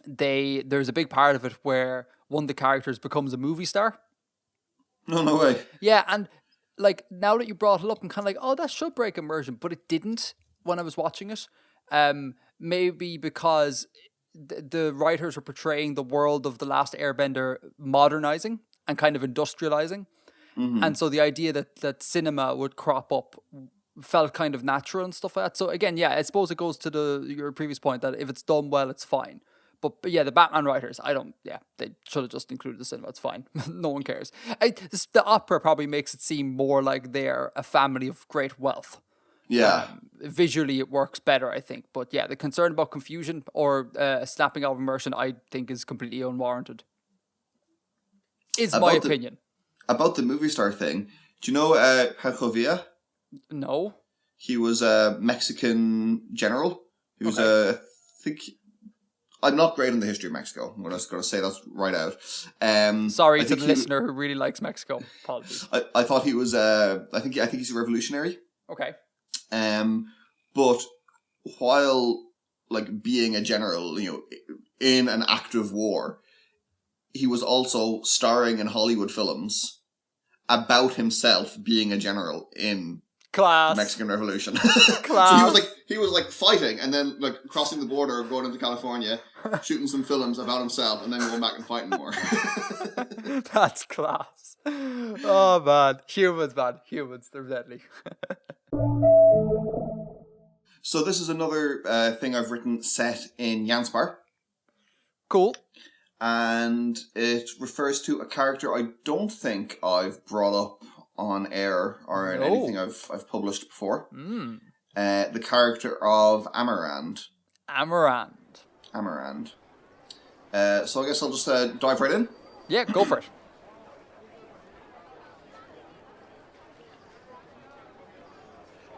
there's a big part of it where one of the characters becomes a movie star. No way. Yeah, and like now that you brought it up, I'm kind of like, oh, that should break immersion, but it didn't when I was watching it. Maybe because the writers were portraying the world of The Last Airbender modernizing and kind of industrializing. Mm-hmm. And so the idea that cinema would crop up felt kind of natural and stuff like that. So again, I suppose it goes to your previous point that if it's done well, it's fine. But yeah, the Batman writers, they should have just included the cinema. It's fine. No one cares. The opera probably makes it seem more like they're a family of great wealth. Yeah. Visually, it works better, I think. But yeah, the concern about confusion or snapping out of immersion, I think, is completely unwarranted. Is my opinion. About the movie star thing, do you know Hercovia? No. He was a Mexican general. He was I think... I'm not great in the history of Mexico. I'm just going to say that right out. Sorry to the listener who really likes Mexico. Apologies. I thought he was... I think he's a revolutionary. Okay. But while being a general, in an active war, he was also starring in Hollywood films about himself being a general in the Mexican Revolution. Class. So he was fighting and then crossing the border, going into California, shooting some films about himself, and then going back and fighting more. That's class. Oh man, humans, they're deadly. So this is another thing I've written set in Janspar. Cool. And it refers to a character I don't think I've brought up on air or in anything I've published before. The character of Amarand. Amarand. So I guess I'll just dive right in. Yeah, go for it.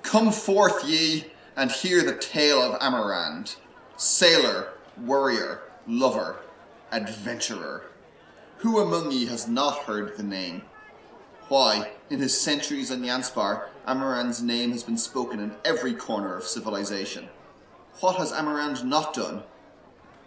Come forth, ye, and hear the tale of Amarand, sailor, warrior, lover, adventurer, Who among ye has not heard the name? Why, in his centuries on Janspar, Amarand's name has been spoken in every corner of civilization. What has Amarand not done?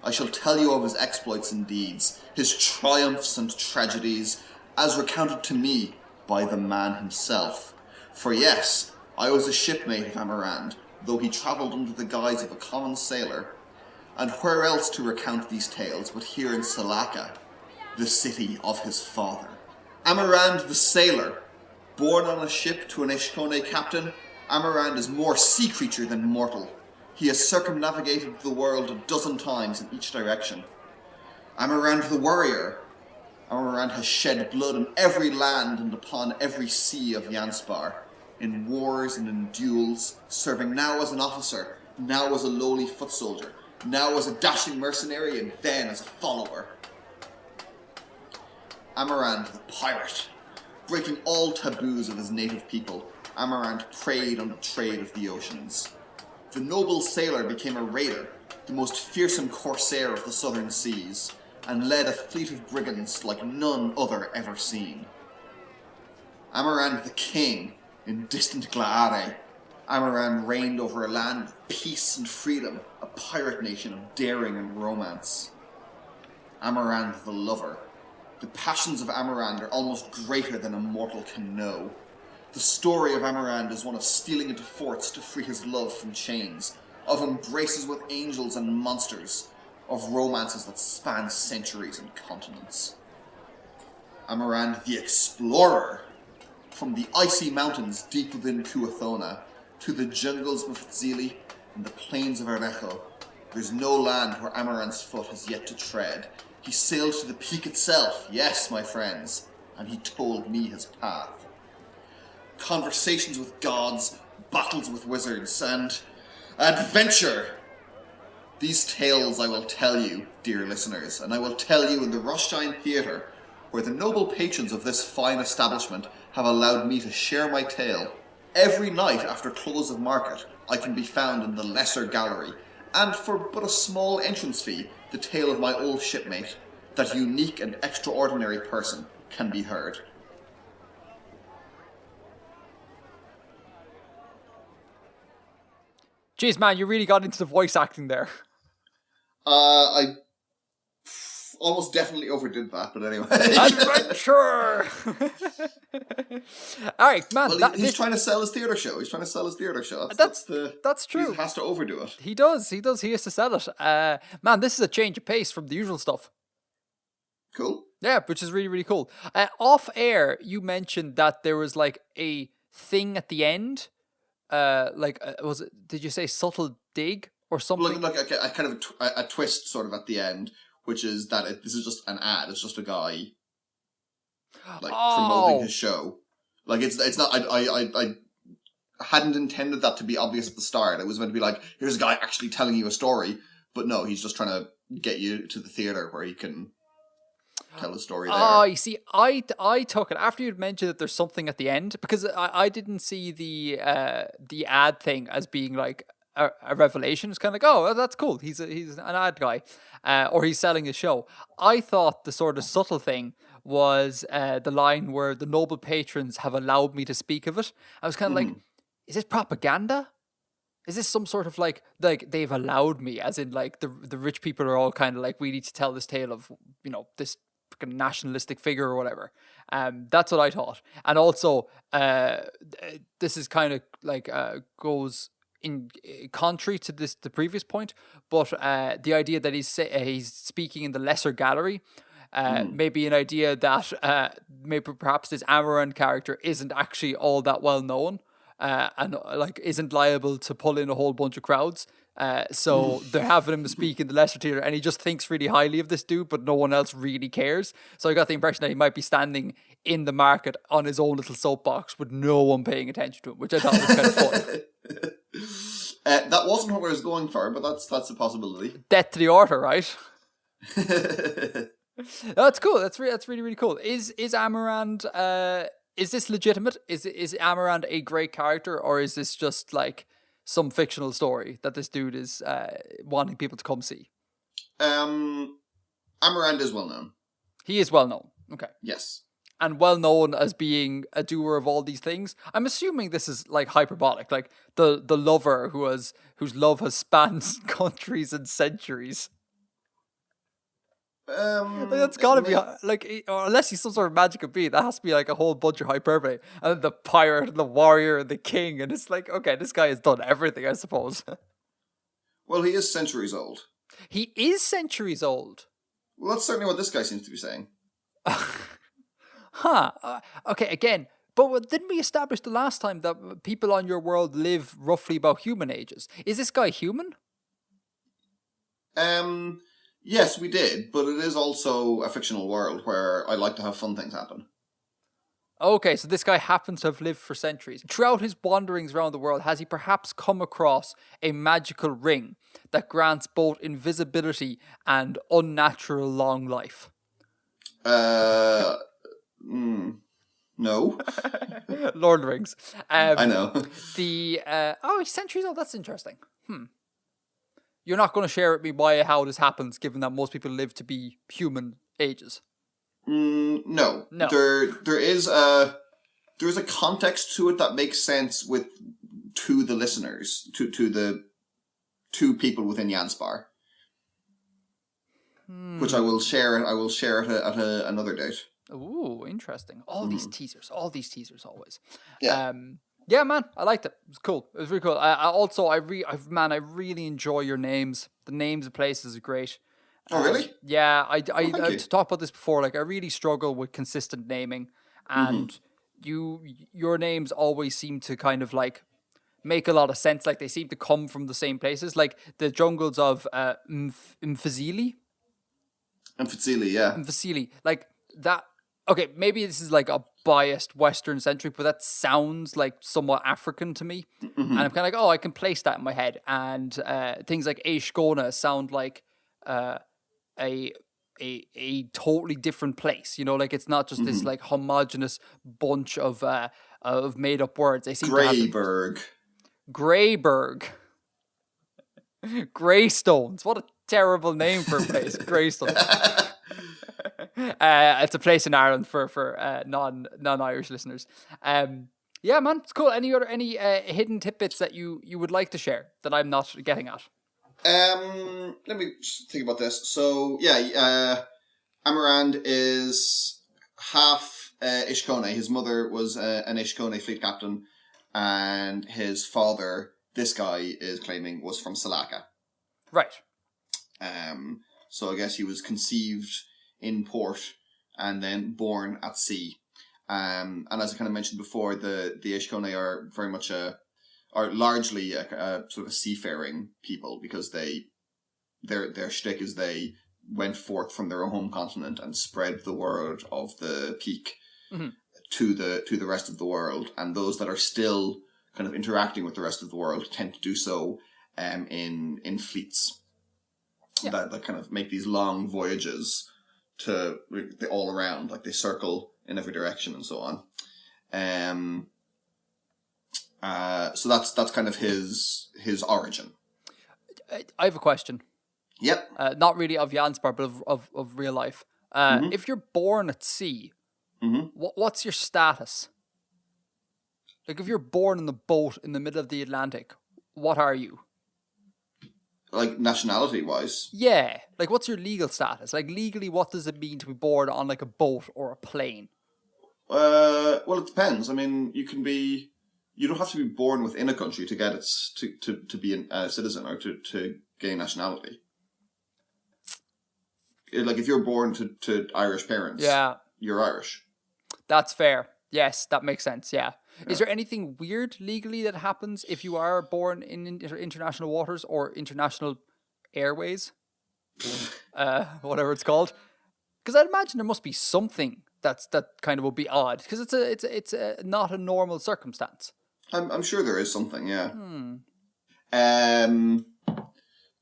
I shall tell you of his exploits and deeds, his triumphs and tragedies, as recounted to me by the man himself. For yes, I was a shipmate of Amarand, though he travelled under the guise of a common sailor. And where else to recount these tales but here in Salaka, the city of his father? Amarand the sailor, born on a ship to an Eshkone captain, Amarand is more sea creature than mortal. He has circumnavigated the world 12 times in each direction. Amarand the warrior. Amarand has shed blood on every land and upon every sea of Janspar, in wars and in duels, serving now as an officer, now as a lowly foot soldier, now as a dashing mercenary, and then as a follower. Amarand the pirate. Breaking all taboos of his native people, Amarand preyed on the trade of the oceans. The noble sailor became a raider, the most fearsome corsair of the southern seas, and led a fleet of brigands like none other ever seen. Amarand the king, in distant Glaare, Amarand reigned over a land of peace and freedom, a pirate nation of daring and romance. Amarand the lover. The passions of Amarand are almost greater than a mortal can know. The story of Amarand is one of stealing into forts to free his love from chains, of embraces with angels and monsters, of romances that span centuries and continents. Amarand the explorer. From the icy mountains deep within Kuathona, to the jungles of Ftzili and the plains of Arecho, there's no land where Amarand's foot has yet to tread. He sailed to the peak itself, yes, my friends, and he told me his path. Conversations with gods, battles with wizards, and adventure! These tales I will tell you, dear listeners, and I will tell you in the Rothstein Theatre, where the noble patrons of this fine establishment have allowed me to share my tale. Every night after close of market, I can be found in the lesser gallery, and for but a small entrance fee, the tale of my old shipmate, that unique and extraordinary person, can be heard. Jeez, man, you really got into the voice acting there. I almost definitely overdid that, but anyway. Adventure! Alright, man. Well, he's trying to sell his theatre show. That's true. He has to overdo it. He does. He has to sell it. Man, this is a change of pace from the usual stuff. Cool. Yeah, which is really, really cool. Off air, you mentioned that there was like a thing at the end. Was it? Did you say subtle dig or something? Like a kind of a twist sort of at the end, which is that this is just an ad. It's just a guy promoting his show. Like it's not. I hadn't intended that to be obvious at the start. It was meant to be like, here's a guy actually telling you a story, but no, he's just trying to get you to the theater where he can tell a story there. Oh, you see, I took it after you'd mentioned that there's something at the end, because I didn't see the ad thing as being like a revelation. It's kind of like, oh, that's cool. He's an ad guy, or he's selling a show. I thought the sort of subtle thing was the line where the noble patrons have allowed me to speak of it. I was kind of like, is this propaganda? Is this some sort of like they've allowed me, as in like the rich people are all kind of like, we need to tell this tale of, this nationalistic figure or whatever. That's what I thought. And also this is kind of like goes in contrary to the previous point, but the idea that he's speaking in the lesser gallery, maybe an idea that maybe perhaps this Amarand character isn't actually all that well known, and like isn't liable to pull in a whole bunch of crowds. So they're having him speak in the lesser tier, and he just thinks really highly of this dude, but no one else really cares. So I got the impression that he might be standing in the market on his own little soapbox with no one paying attention to him, which I thought was kind of fun. That wasn't what I was going for, but that's a possibility. Death to the order, right? That's cool. That's really, really cool. Is Amarand? Is this legitimate? Is Amarand a great character, or is this just like some fictional story that this dude is wanting people to come see? Amarand is well known. He is well known. Okay. Yes. And well known as being a doer of all these things. I'm assuming this is like hyperbolic, like the lover whose love has spanned countries and centuries. Like, that's gotta be like, or unless he's some sort of magical being, that has to be like a whole bunch of hyperbole. And then the pirate, and the warrior, and the king, and it's like, okay, this guy has done everything, I suppose. Well, he is centuries old. He is centuries old. Well, that's certainly what this guy seems to be saying. Huh. Okay, again, but didn't we establish the last time that people on your world live roughly about human ages? Is this guy human? Yes, we did, but it is also a fictional world where I like to have fun things happen. Okay, so this guy happens to have lived for centuries. Throughout his wanderings around the world, has he perhaps come across a magical ring that grants both invisibility and unnatural long life? No. Lord of the Rings. I know. He's centuries old. That's interesting. You're not going to share with me how this happens, given that most people live to be human ages. No. There is a context to it that makes sense to the listeners, to the two people within Janspar, which I will share. I will share it at another date. Ooh, interesting. All these teasers always. Yeah. Yeah, man, I liked it. It was cool. It was really cool. I really enjoy your names. The names of places are great. Oh, really? Yeah, I've you. talked about this before. Like, I really struggle with consistent naming, and your names always seem to kind of like make a lot of sense. Like, they seem to come from the same places. Like the jungles of Mfazili. Mfazili, yeah. Mfazili, like that. Okay, maybe this is like a biased Western centric, but that sounds like somewhat African to me. And I'm kind of like, I can place that in my head. And things like Aishkona sound like a totally different place. You know, like it's not just this like homogenous bunch of made up words. They seem Greyberg. Greyberg. Greystones. What a terrible name for a place. Greystones. It's a place in Ireland for non-Irish listeners. Yeah, man, it's cool. Any hidden tidbits that you would like to share that I'm not getting at? Let me just think about this. So yeah, Amarand is half Ishkone. His mother was an Ishkone fleet captain, and his father, this guy is claiming, was from Salaka. Right. So I guess he was conceived in port and then born at sea. And as I kind of mentioned before, the Ishkone are very much are largely a sort of a seafaring people, because their shtick is they went forth from their home continent and spread the word of the peak to the rest of the world. And those that are still kind of interacting with the rest of the world tend to do so in fleets that kind of make these long voyages to all around, like they circle in every direction and so on. So that's kind of his origin. I have a question. Yep. Not really of Janspar, but of real life. If you're born at sea, what's your status? Like, if you're born in the boat in the middle of the Atlantic, what are you? Like, nationality-wise? Yeah. Like, what's your legal status? Like, legally, what does it mean to be born on, like, a boat or a plane? Well, it depends. I mean, you don't have to be born within a country to get to be a citizen or to gain nationality. Like, if you're born to Irish parents, you're Irish. That's fair. Yes, that makes sense, yeah. Is there anything weird legally that happens if you are born in international waters or international airways? Whatever it's called. Because I'd imagine there must be something that kind of would be odd, because it's not a normal circumstance. I'm sure there is something, yeah.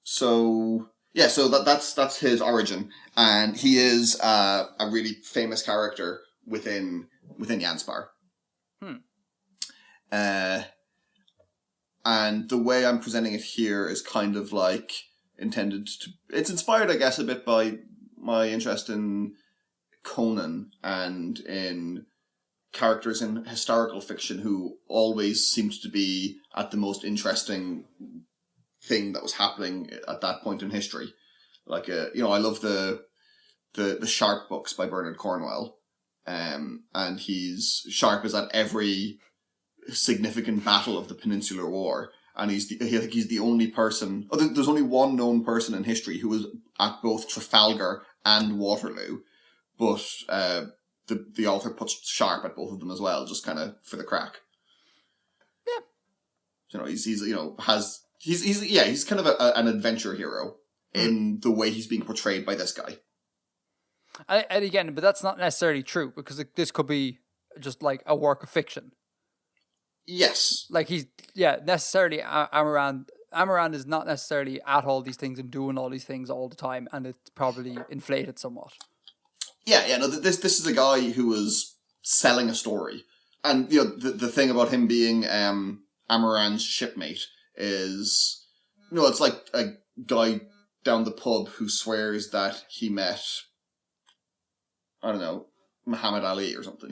So that's his origin, and he is a really famous character within Janspar. And the way I'm presenting it here is kind of like intended to... It's inspired, I guess, a bit by my interest in Conan and in characters in historical fiction who always seemed to be at the most interesting thing that was happening at that point in history. Like, I love the Sharp books by Bernard Cornwell. And Sharp is at every significant battle of the Peninsular War. And he's the only person. Oh, there's only one known person in history who was at both Trafalgar and Waterloo, but the author puts Sharp at both of them as well, just kind of for the crack. Yeah, he's kind of an adventure hero in the way he's being portrayed by this guy. And again, but that's not necessarily true because this could be just like a work of fiction. Yes. Like necessarily Amarand. Amarand is not necessarily at all these things and doing all these things all the time, and it's probably inflated somewhat. Yeah. No, this is a guy who was selling a story, and the thing about him being Amarand's shipmate is, it's like a guy down the pub who swears that he met, I don't know, Muhammad Ali or something.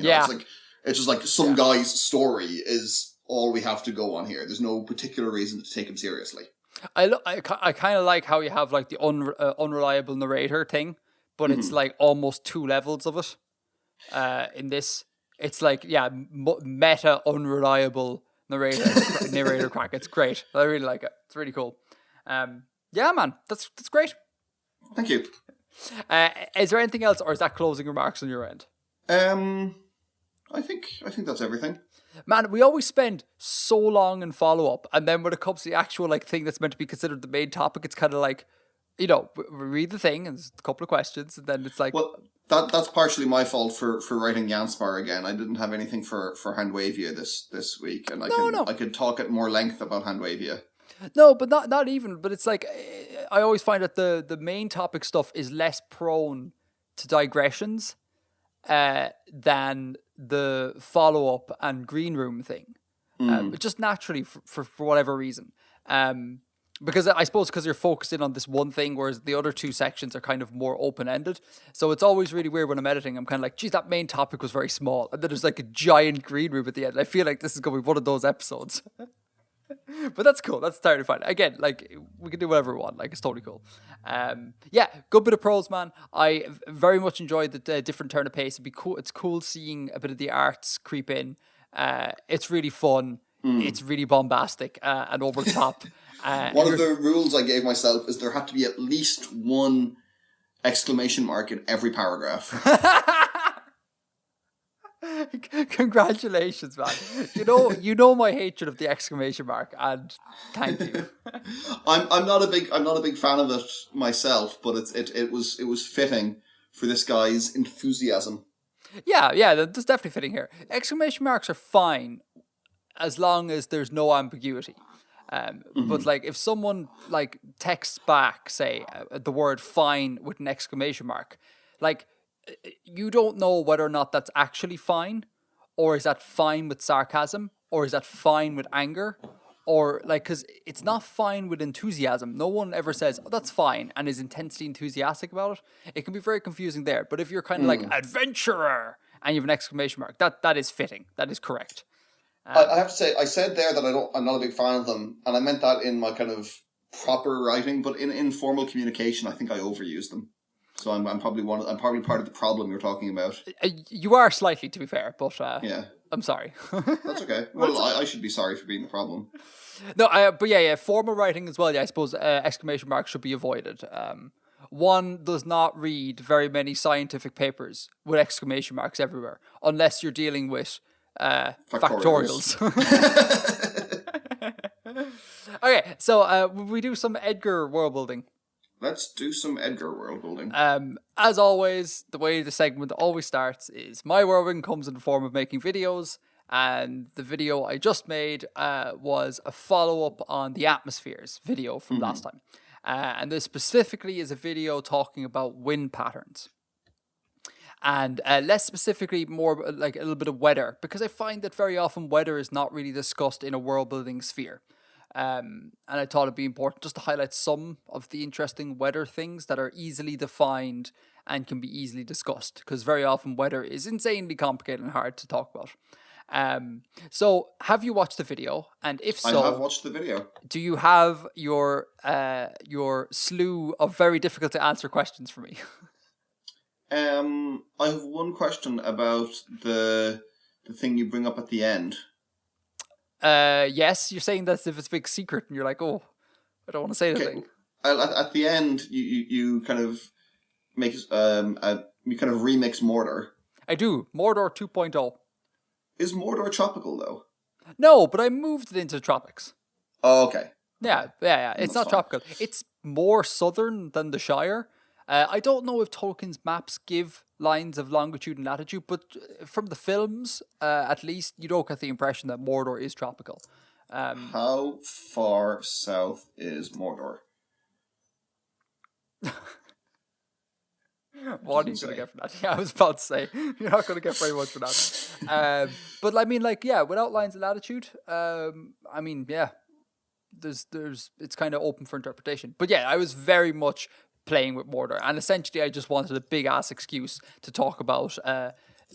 It's just like some guy's story is all we have to go on here. There's no particular reason to take him seriously. I kind of like how you have like the unreliable narrator thing, but it's like almost 2 levels of it. In this, it's like meta unreliable narrator crack. It's great. I really like it. It's really cool. Yeah, man, that's great. Thank you. Is there anything else, or is that closing remarks on your end? I think that's everything. Man, we always spend so long in follow-up, and then when it comes to the actual like thing that's meant to be considered the main topic, it's kind of like, we read the thing, and there's a couple of questions, and then it's like... Well, that's partially my fault for writing Janspar again. I didn't have anything for Handwavia this week, and I could talk at more length about Handwavia. No, but not even. But it's like, I always find that the main topic stuff is less prone to digressions than the follow-up and green room thing. Just naturally for whatever reason. Because I suppose because you're focusing on this one thing, whereas the other 2 sections are kind of more open-ended. So it's always really weird when I'm editing. I'm kind of like, geez, that main topic was very small. And then there's like a giant green room at the end. I feel like this is going to be one of those episodes. But that's cool. That's entirely fine. Again, like, we can do whatever we want. Like, it's totally cool. Good bit of prose, man. I very much enjoyed the different turn of pace. It'd be cool. It's cool seeing a bit of the arts creep in. It's really fun. It's really bombastic and over the top. One of the rules I gave myself is there had to be at least one exclamation mark in every paragraph. Congratulations, man. You know my hatred of the exclamation mark, and thank you. I'm not a big fan of it myself, but it was fitting for this guy's enthusiasm. Yeah, that's definitely fitting here. Exclamation marks are fine as long as there's no ambiguity. But like if someone like texts back, say the word fine with an exclamation mark, like you don't know whether or not that's actually fine, or is that fine with sarcasm, or is that fine with anger, or like, because it's not fine with enthusiasm. No one ever says, oh, that's fine, and is intensely enthusiastic about it. It can be very confusing there. But if you're kind of like adventurer and you have an exclamation mark, that is fitting. That is correct. I have to say, I said there that I'm not a big fan of them, and I meant that in my kind of proper writing, but in informal communication, I think I overuse them. So I'm probably part of the problem you're talking about. You are slightly, to be fair, but yeah, I'm sorry. That's okay. Well, I should be sorry for being the problem. No, but yeah, formal writing as well. Yeah, I suppose exclamation marks should be avoided. One does not read very many scientific papers with exclamation marks everywhere, unless you're dealing with factorials. Okay, so we do some Edgar world building. Let's do some Edgar world building. As always, the way the segment always starts is my world building comes in the form of making videos, and the video I just made was a follow-up on the atmospheres video from last time. And this specifically is a video talking about wind patterns. And less specifically, more like a little bit of weather, because I find that very often weather is not really discussed in a world building sphere. And I thought it'd be important just to highlight some of the interesting weather things that are easily defined and can be easily discussed, because very often weather is insanely complicated and hard to talk about. So have you watched the video? And if I have so, watched the video. do you have your slew of very difficult to answer questions for me? I have one question about the thing you bring up at the end. Yes, you're saying that if it's a big secret, and you're like, oh, I don't want to say anything. At the end, you kind of make you kind of remix Mordor. I do. Mordor 2.0. Is Mordor tropical though? No, but I moved it into the tropics. Oh, okay. Yeah. It's not tropical. It's more southern than the Shire. I don't know if Tolkien's maps give lines of longitude and latitude, but from the films, at least, you don't get the impression that Mordor is tropical. How far south is Mordor? What are you going to get from that? Yeah, I was about to say, you're not going to get very much for that. But I mean, like, yeah, without lines of latitude, I mean, yeah, there's it's kind of open for interpretation. But yeah, I was very much playing with Mordor, and essentially I just wanted a big ass excuse to talk about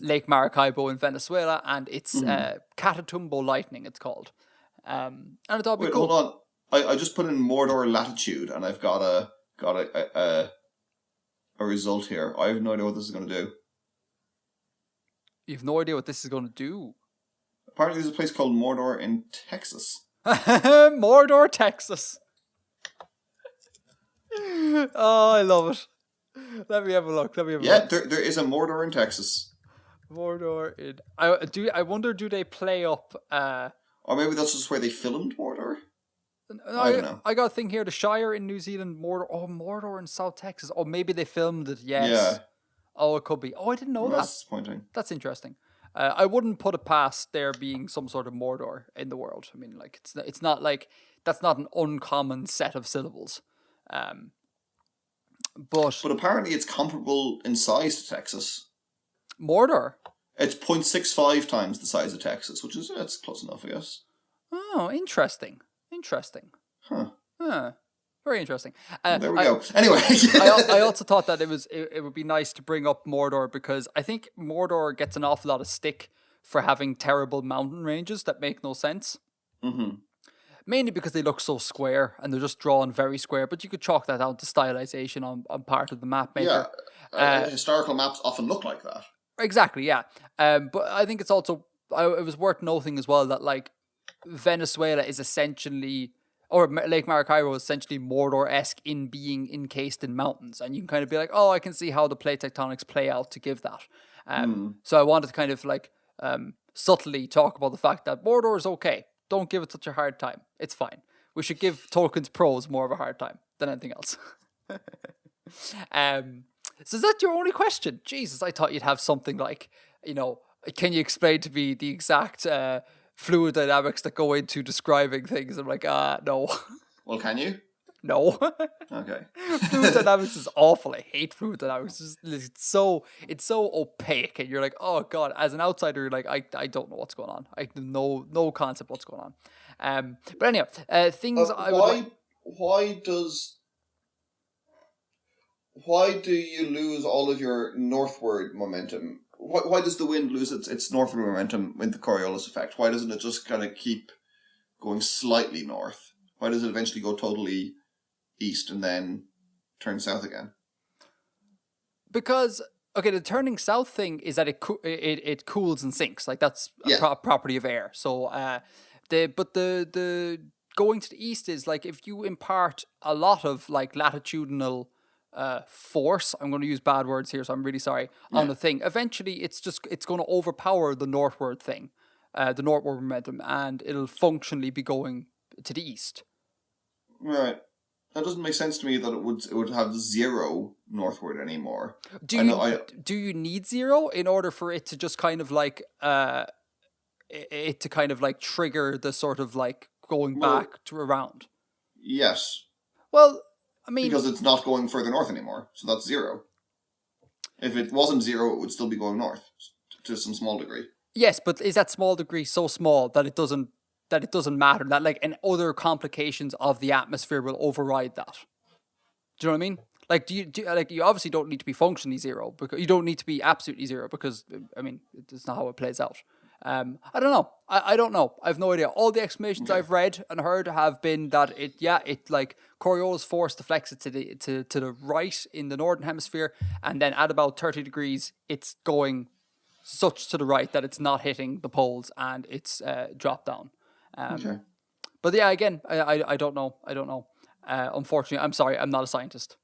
Lake Maracaibo in Venezuela and its Catatumbo lightning, it's called. And I thought it'd be cool. Hold on. I just put in Mordor latitude, and I've got a result here. I have no idea what this is going to do. You have no idea what this is going to do? Apparently there's a place called Mordor in Texas. Mordor, Texas. Oh, I love it. Let me have a look. There is a Mordor in Texas. Mordor in... I wonder, do they play up... Or maybe that's just where they filmed Mordor? I don't know. I got a thing here, the Shire in New Zealand, Mordor. Oh, Mordor in South Texas. Oh, maybe they filmed it, yes. Yeah. Oh, it could be. Oh, I didn't know that. That's disappointing. That's interesting. I wouldn't put it past there being some sort of Mordor in the world. I mean, like, it's not like... That's not an uncommon set of syllables. But apparently it's comparable in size to Texas. Mordor? It's 0.65 times the size of Texas, which is that's close enough, I guess. Oh, interesting. Huh. Very interesting. There we go. Anyway. I also thought that it would be nice to bring up Mordor, because I think Mordor gets an awful lot of stick for having terrible mountain ranges that make no sense. Mm-hmm. Mainly because they look so square, and they're just drawn very square, but you could chalk that down to stylization on part of the map maker. Yeah, historical maps often look like that. Exactly, yeah. But I think it's also, it was worth noting as well that, like, Venezuela is essentially, or Lake Maracaibo is essentially Mordor-esque in being encased in mountains, and you can kind of be like, oh, I can see how the plate tectonics play out to give that. So I wanted to kind of, like, subtly talk about the fact that Mordor is okay. Don't give it such a hard time. It's fine. We should give Tolkien's prose more of a hard time than anything else. So is that your only question? Jesus, I thought you'd have something like, can you explain to me the exact fluid dynamics that go into describing things? I'm like, no. Well, can you? No. Okay. Fluid dynamics is awful. I hate fluid dynamics. It's so opaque, and you're like, oh god. As an outsider, you're like, I don't know what's going on. I have no concept what's going on. But anyhow, things I would. Why do you lose all of your northward momentum? Why does the wind lose its northward momentum with the Coriolis effect? Why doesn't it just kind of keep going slightly north? Why does it eventually go totally east and then turn south again? Because, okay, the turning south thing is that it cools and sinks. Like, that's a property of air. So, the going to the east is like, if you impart a lot of, like, latitudinal force, I'm going to use bad words here, so I'm really sorry, on the thing, eventually it's going to overpower the northward thing, the northward momentum, and it'll functionally be going to the east. Right. That doesn't make sense to me that it would have zero northward anymore. Do you need zero in order for it to just kind of like trigger the sort of like going back to around? Yes. Well, I mean, because it's not going further north anymore, so that's zero. If it wasn't zero, it would still be going north to some small degree. Yes, but is that small degree so small that it doesn't matter, that like and other complications of the atmosphere will override that? Do you know what I mean? Like, like you obviously don't need to be functionally zero, because you don't need to be absolutely zero, because I mean it's not how it plays out. I don't know. I don't know. I have no idea. All the explanations I've read and heard have been that it like Coriolis force deflects it to the right in the northern hemisphere, and then at about 30 degrees, it's going such to the right that it's not hitting the poles and it's dropped down. Okay. But yeah, again, I don't know. I don't know. Unfortunately, I'm sorry. I'm not a scientist.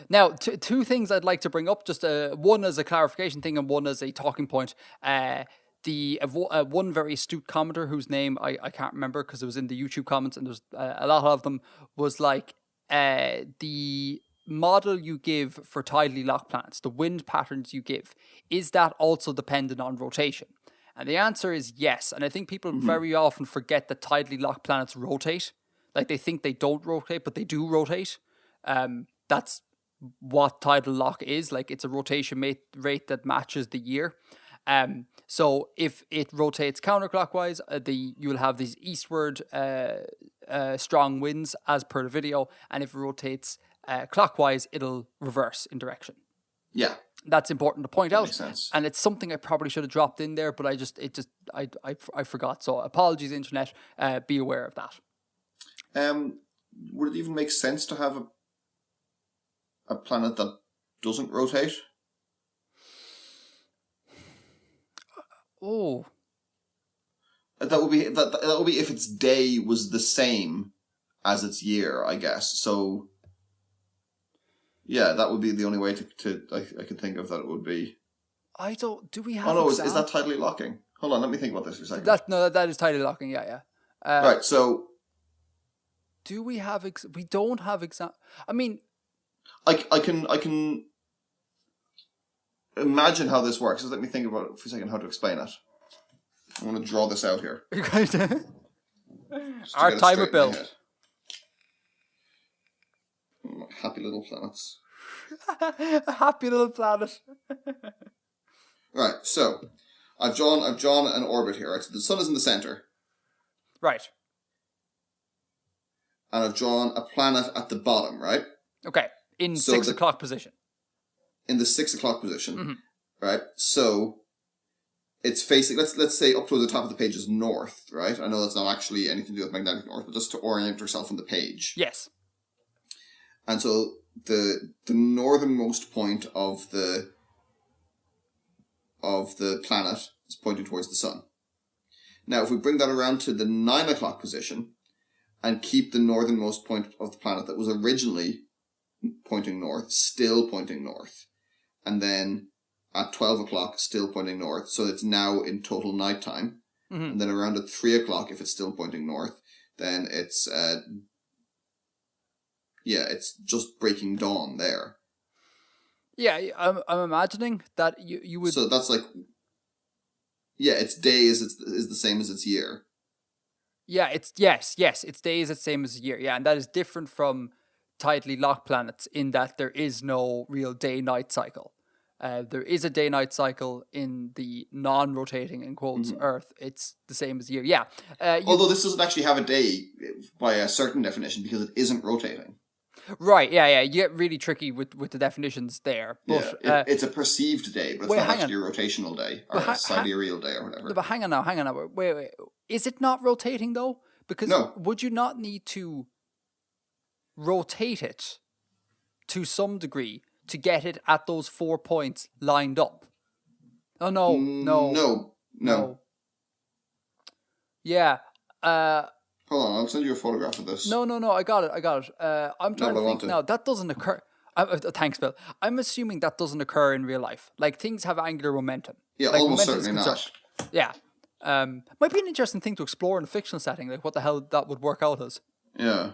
Now, two things I'd like to bring up, just one as a clarification thing and one as a talking point. One very astute commenter whose name I can't remember because it was in the YouTube comments and there's a lot of them, was like, the model you give for tidally locked planets, the wind patterns you give, is that also dependent on rotation? And the answer is yes. And I think people very often forget that tidally locked planets rotate. Like, they think they don't rotate, but they do rotate. That's what tidal lock is. Like, it's a rotation rate that matches the year. So if it rotates counterclockwise, you'll have these eastward strong winds as per the video, and if it rotates clockwise, it'll reverse in direction. Yeah, that's important to point out. Makes sense. And it's something I probably should have dropped in there, but I forgot. So apologies, internet. Be aware of that. Would it even make sense to have a planet that doesn't rotate? Oh, that would be if its day was the same as its year, I guess. So, yeah, that would be the only way I could think of that it would be. Do we have? Oh no, is that tidally locking? Hold on, let me think about this for a second. That is tidally locking. Yeah. Right. So, do we have? We don't have I mean, I can imagine how this works. Just let me think about it for a second, how to explain it. I want to draw this out here. You're going to our timer bill. Happy little planets. Happy little planet. Right, so I've drawn an orbit here. Right, so the sun is in the center. Right. And I've drawn a planet at the bottom. Right. Okay. In 6 o'clock position. In the 6 o'clock position, right? So it's facing, let's say up towards the top of the page is north, right? I know that's not actually anything to do with magnetic north, but just to orient yourself on the page. Yes. And so the northernmost point of the planet is pointing towards the sun. Now, if we bring that around to the 9 o'clock position and keep the northernmost point of the planet that was originally pointing north, still pointing north, and then at 12 o'clock, still pointing north, so it's now in total nighttime. And then around at 3 o'clock, if it's still pointing north, then it's just breaking dawn there. Yeah, I'm imagining that you would. So that's like, yeah, its day is the same as its year. Yeah, it's its day is the same as a year. Yeah, and that is different from tidally locked planets in that there is no real day-night cycle. There is a day-night cycle in the non-rotating, in quotes, Earth. It's the same as year. Yeah. Although this doesn't actually have a day by a certain definition because it isn't rotating. Right, yeah. You get really tricky with the definitions there. But, it's a perceived day, but it's not actually a rotational day or a sidereal day or whatever. But hang on now. Wait. Is it not rotating though? Because would you not need to rotate it to some degree to get it at those 4 points lined up? Oh no. No. Yeah. Hold on, I'll send you a photograph of this. No. I got it. I'm trying to think now. That doesn't occur. Thanks, Bill. I'm assuming that doesn't occur in real life. Like, things have angular momentum. Yeah, like, almost certainly not. Yeah. Might be an interesting thing to explore in a fictional setting, like what the hell that would work out as. Yeah.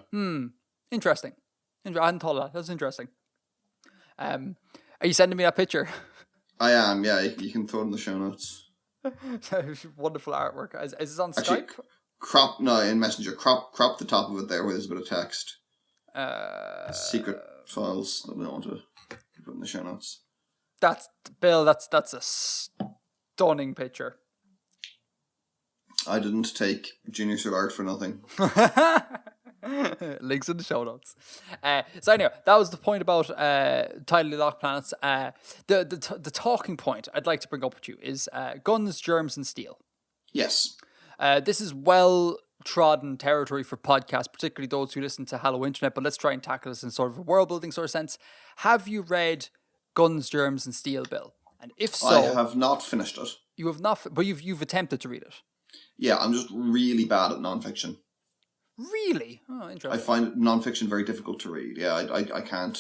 Interesting. I hadn't thought of that. That's interesting. Are you sending me that picture? I am, yeah. You can throw it in the show notes. Wonderful artwork. Is this on Actually, Skype? In Messenger. Crop the top of it there where there's a bit of text. Secret files that we don't want to put in the show notes. That's a stunning picture. I didn't take Junior Cert Art for nothing. Links in the show notes. So anyway, that was the point about tidally locked planets. The talking point I'd like to bring up with you is guns, germs, and steel. Yes. This is well trodden territory for podcasts, particularly those who listen to Hello Internet, but let's try and tackle this in sort of a world building sort of sense. Have you read Guns, Germs, and Steel, Bill? And if so, I have not finished it. You have not, but you've attempted to read it. Yeah, I'm just really bad at nonfiction. Really? Oh, interesting. I find nonfiction very difficult to read. Yeah, I can't.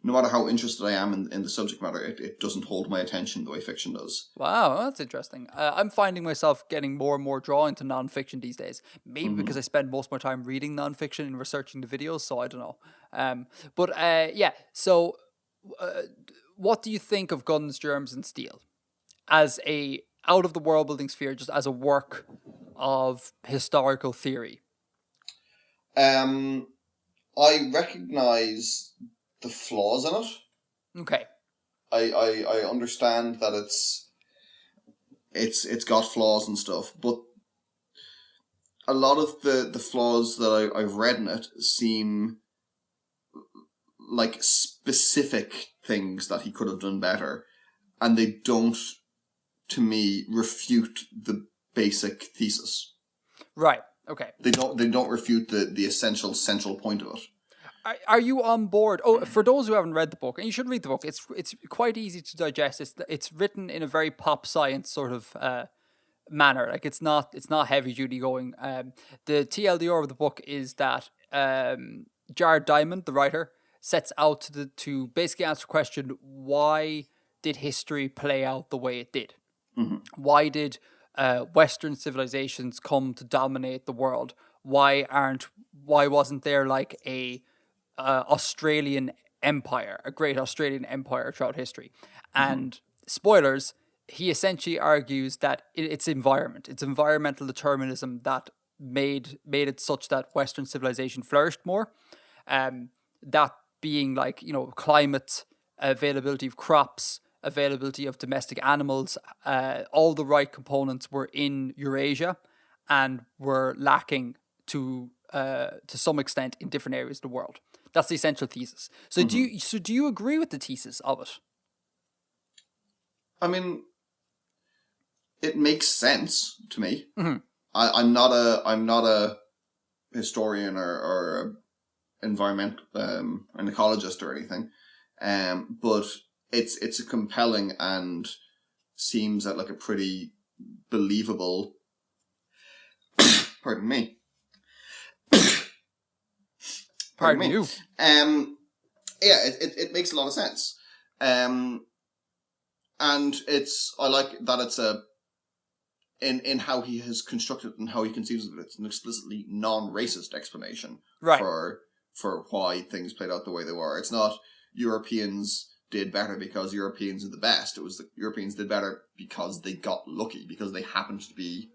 No matter how interested I am in the subject matter, it doesn't hold my attention the way fiction does. Wow, that's interesting. I'm finding myself getting more and more drawn to nonfiction these days. Maybe because I spend most of my time reading nonfiction and researching the videos, so I don't know. Yeah, so what do you think of Guns, Germs, and Steel as a out of the world building sphere, just as a work of historical theory? I recognise the flaws in it. Okay. I understand that it's got flaws and stuff, but a lot of the flaws that I've read in it seem like specific things that he could have done better, and they don't, to me, refute the basic thesis. Right. Okay. They don't refute the essential central point of it. Are you on board? Oh, for those who haven't read the book, and you should read the book. It's quite easy to digest. It's written in a very pop science sort of manner. Like it's not heavy duty going. The TLDR of the book is that Jared Diamond, the writer, sets out to basically answer the question: why did history play out the way it did? Mm-hmm. Why did Western civilizations come to dominate the world? Why wasn't there like a Australian empire, a great Australian empire throughout history? And spoilers, he essentially argues that it's environmental determinism that made it such that Western civilization flourished more. That being like, climate, availability of crops, availability of domestic animals, all the right components were in Eurasia and were lacking to some extent in different areas of the world. That's the essential thesis. So do you agree with the thesis of it? I mean, it makes sense to me. Mm-hmm. I'm not a historian or environment an ecologist or anything, but it's a compelling and seems like a pretty believable. Pardon me. Pardon you. Yeah, it makes a lot of sense. And I like that it's in how he has constructed and how he conceives of it. It's an explicitly non-racist explanation, right, for why things played out the way they were. It's not Europeans did better because Europeans are the best. It was the Europeans did better because they got lucky, because they happened to be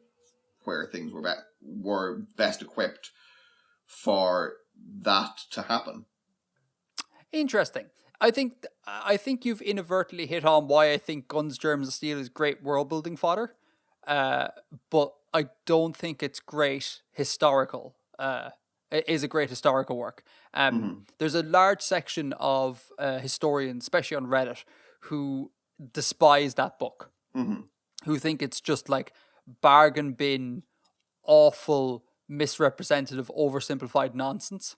where things were best equipped for that to happen. Interesting. I think you've inadvertently hit on why I think Guns, Germs, and Steel is great world building fodder, but I don't think it's great historical. It is a great historical work. There's a large section of historians, especially on Reddit, who despise that book, who think it's just like bargain bin, awful, misrepresentative, oversimplified nonsense.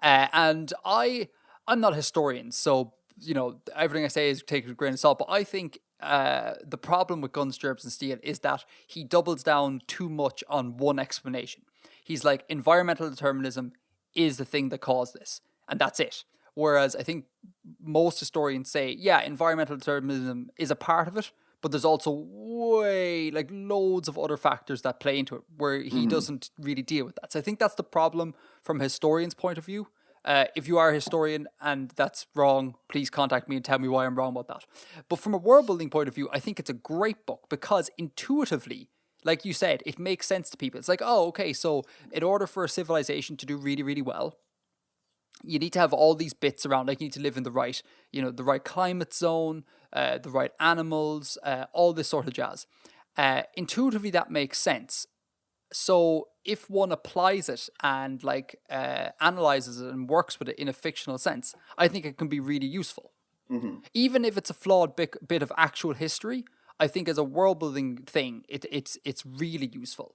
And I'm not a historian, so everything I say is taken with a grain of salt. But I think the problem with Guns, Germs, and Steel is that he doubles down too much on one explanation. He's like, environmental determinism is the thing that caused this, and that's it. Whereas I think most historians say, yeah, environmental determinism is a part of it, but there's also loads of other factors that play into it where he doesn't really deal with that. So I think that's the problem from a historian's point of view. If you are a historian and that's wrong, please contact me and tell me why I'm wrong about that. But from a world building point of view, I think it's a great book because intuitively, like you said, it makes sense to people. It's like, oh, okay, so in order for a civilization to do really, really well, you need to have all these bits around. Like you need to live in the right, the right climate zone, the right animals, all this sort of jazz. Intuitively, that makes sense. So if one applies it and like analyzes it and works with it in a fictional sense, I think it can be really useful. Even if it's a flawed bit of actual history, I think as a world building thing, it's really useful.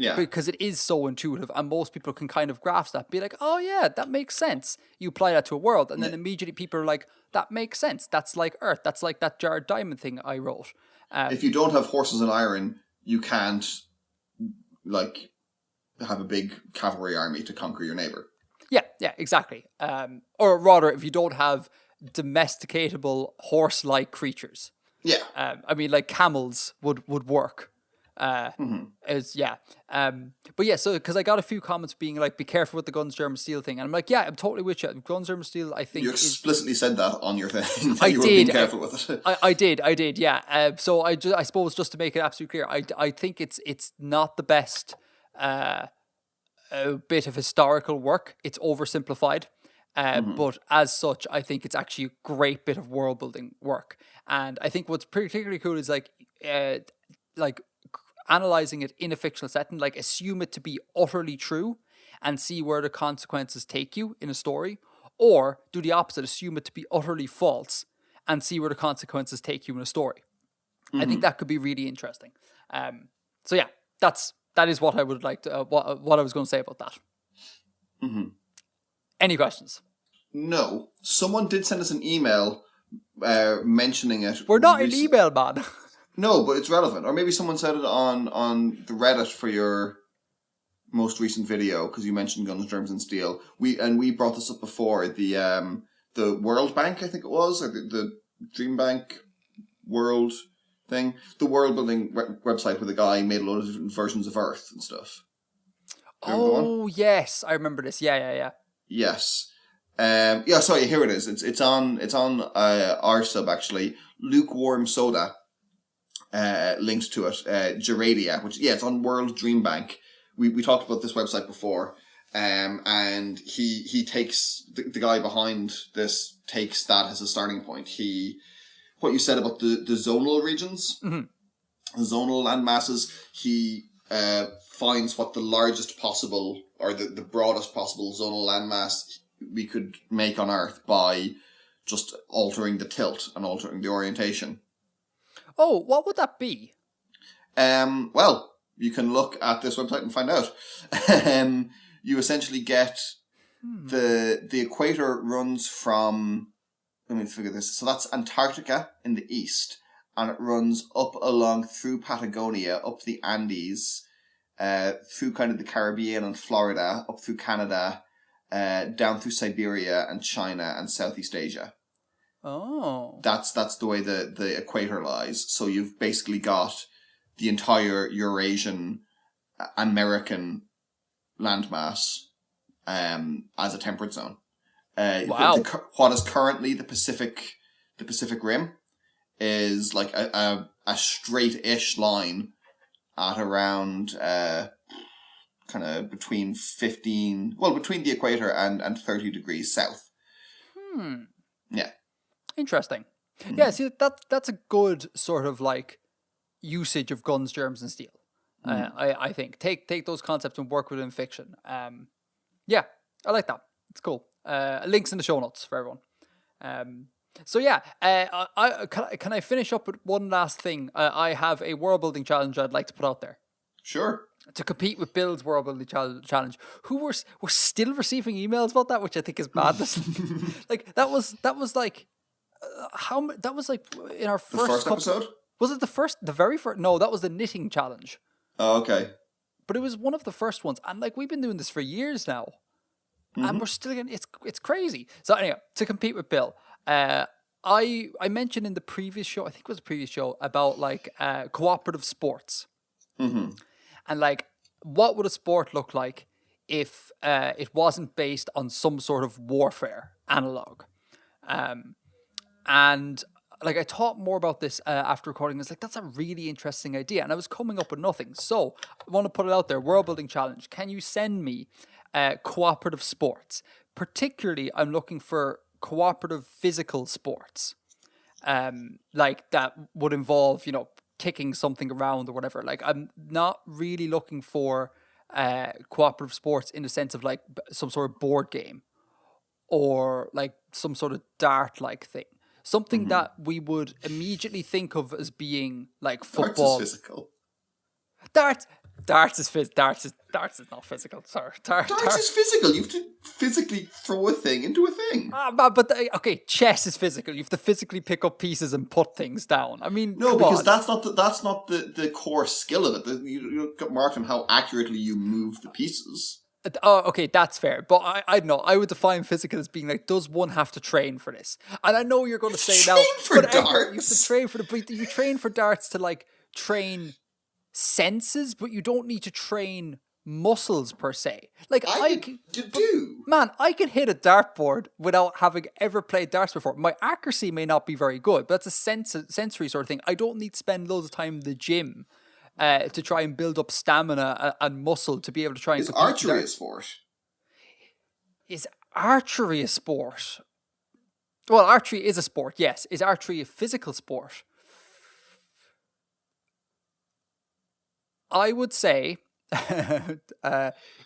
Yeah. Because it is so intuitive and most people can kind of grasp that, be like, oh yeah, that makes sense. You apply that to a world and then immediately people are like, that makes sense. That's like Earth. That's like that Jared Diamond thing I wrote. If you don't have horses and iron, you can't like have a big cavalry army to conquer your neighbor. Yeah, exactly. Or rather, if you don't have domesticatable horse-like creatures. Yeah. I mean, like camels would work. But yeah, so because I got a few comments being like, "Be careful with the guns, Germ, steel thing," and I'm like, "Yeah, I'm totally with you. Guns, Germ, steel. I think you explicitly said that on your thing. That I you were did. being careful with it. I did. Yeah. So I suppose just to make it absolutely clear, I think it's not the best bit of historical work. It's oversimplified. But as such, I think it's actually a great bit of world building work. And I think what's particularly cool is like analyzing it in a fictional setting, like assume it to be utterly true and see where the consequences take you in a story, or do the opposite, assume it to be utterly false and see where the consequences take you in a story. I think that could be really interesting. So yeah, that is what I would like to what I was going to say about that. Any questions? No. Someone did send us an email mentioning it. We're not in email, man. No, but it's relevant. Or maybe someone said it on the Reddit for your most recent video because you mentioned Guns, Germs, and Steel. We brought this up before. The World Bank, I think it was, or the Dream Bank World thing. The world building website where the guy made a lot of different versions of Earth and stuff. Oh yes, I remember this. Yeah. Yes. Sorry, here it is. It's on our sub actually. Lukewarm Soda linked to it. Geradia, which it's on World Dream Bank. We talked about this website before. And he takes the guy behind this takes that as a starting point. What you said about the zonal regions, the zonal land masses, he finds what the largest possible or the broadest possible zonal landmass we could make on Earth by just altering the tilt and altering the orientation. Oh, what would that be? Well, you can look at this website and find out. You essentially get the equator runs from, let me figure this. So that's Antarctica in the east, and it runs up along through Patagonia, up the Andes, through kind of the Caribbean and Florida, up through Canada, down through Siberia and China and Southeast Asia. Oh. That's the way the equator lies. So you've basically got the entire Eurasian American landmass as a temperate zone. Wow. What is currently the Pacific Rim is like a straight-ish line at around kind of between the equator and 30 degrees south. Yeah. Interesting. Yeah, see, that's a good sort of like usage of guns, germs, and steel. I think take those concepts and work with them in fiction. Yeah, I like that. It's cool. Links in the show notes for everyone. So yeah, can I finish up with one last thing? I have a world building challenge I'd like to put out there. Sure. To compete with Bill's world building challenge, who we're still receiving emails about that, which I think is madness. Like that was like that was like in our first episode. Was it the very first? No, that was the knitting challenge. Oh, okay. But it was one of the first ones, and like we've been doing this for years now, and we're still getting it's crazy. So anyway, to compete with Bill, I mentioned in the previous show, I think it was the previous show, about like cooperative sports, and like what would a sport look like if it wasn't based on some sort of warfare analog, and like I thought more about this after recording this. Like that's a really interesting idea, and I was coming up with nothing. So I want to put it out there. World building challenge. Can you send me cooperative sports? Particularly, I'm looking for cooperative physical sports, like that would involve kicking something around or whatever. Like I'm not really looking for cooperative sports in the sense of like some sort of board game or like some sort of dart-like thing. Something that we would immediately think of as being like Darts is football. physical. Darts is not physical. Sorry, Darts is physical. You have to physically throw a thing into a thing. But okay, chess is physical. You have to physically pick up pieces and put things down. I mean, no, because that's not the core skill of it. You got marked on how accurately you move the pieces. Oh, okay, that's fair. But I don't know. I would define physical as being like, does one have to train for this? And I know you're going to say now, for but darts. Edgar, you have to train for you train for darts to like train senses, but you don't need to train muscles per se. Like you do. Man, I can hit a dartboard without having ever played darts before. My accuracy may not be very good, but that's a sensory sort of thing. I don't need to spend loads of time in the gym to try and build up stamina and muscle to be able to try and. Is archery a sport? Is archery a sport? Well, archery is a sport. Yes, is archery a physical sport? I would say. Okay,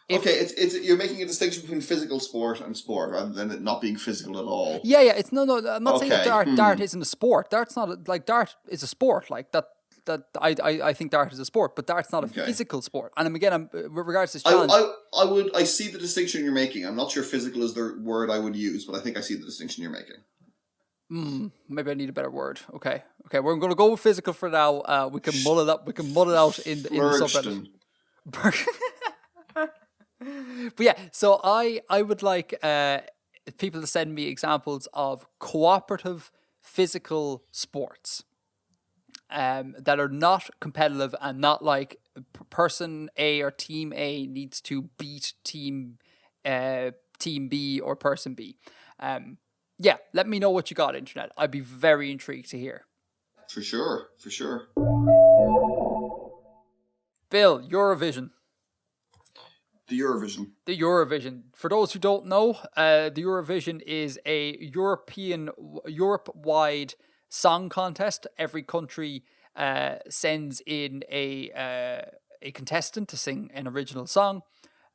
it's you're making a distinction between physical sport and sport rather than it not being physical at all. Yeah. It's no. I'm not saying that dart isn't a sport. Dart's not like dart is a sport like that. I think dart is a sport, but dart's not a physical sport. And again, with regards to this challenge, I see the distinction you're making. I'm not sure physical is the word I would use, but I think I see the distinction you're making. Maybe I need a better word. Okay, we're going to go with physical for now. We can mull it up. We can mull it out in the subreddit. But yeah, so I would like people to send me examples of cooperative physical sports that are not competitive and not like person A or team A needs to beat team B or person B. Yeah, let me know what you got, internet. I'd be very intrigued to hear. For sure. Bill, Eurovision. The Eurovision. For those who don't know, the Eurovision is a Europe-wide song contest. Every country sends in a contestant to sing an original song.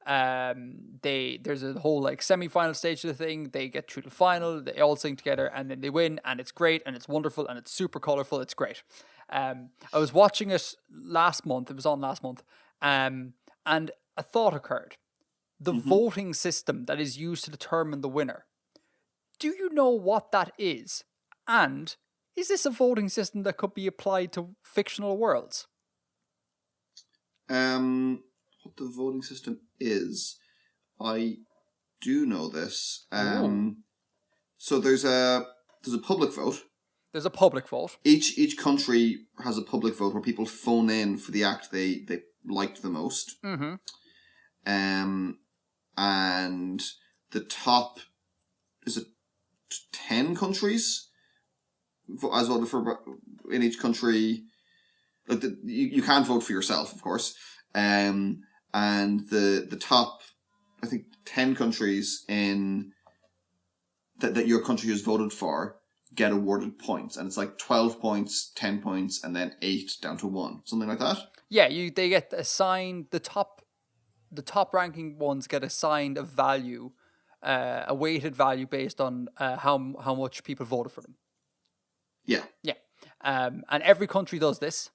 There's a whole like semi-final stage of the thing. They get through the final, they all sing together, and then they win, and it's great, and it's wonderful, and it's super colorful. It's great. I was watching it last month. It was on last month, and a thought occurred. The voting system that is used to determine the winner. Do you know what that is? And is this a voting system that could be applied to fictional worlds? What the voting system is, I do know this. So there's a public vote. There's a public vote. Each country has a public vote where people phone in for the act they liked the most. Mm-hmm. And the top, is it 10 countries as voted for in each country? Like you can't vote for yourself, of course. And the top, I think 10 countries in that your country has voted for get awarded points, and it's like 12 points, 10 points, and then 8 down to 1, something like that. Yeah, they get assigned the top ranking ones get assigned a value, a weighted value based on how much people voted for them. Yeah. And every country does this.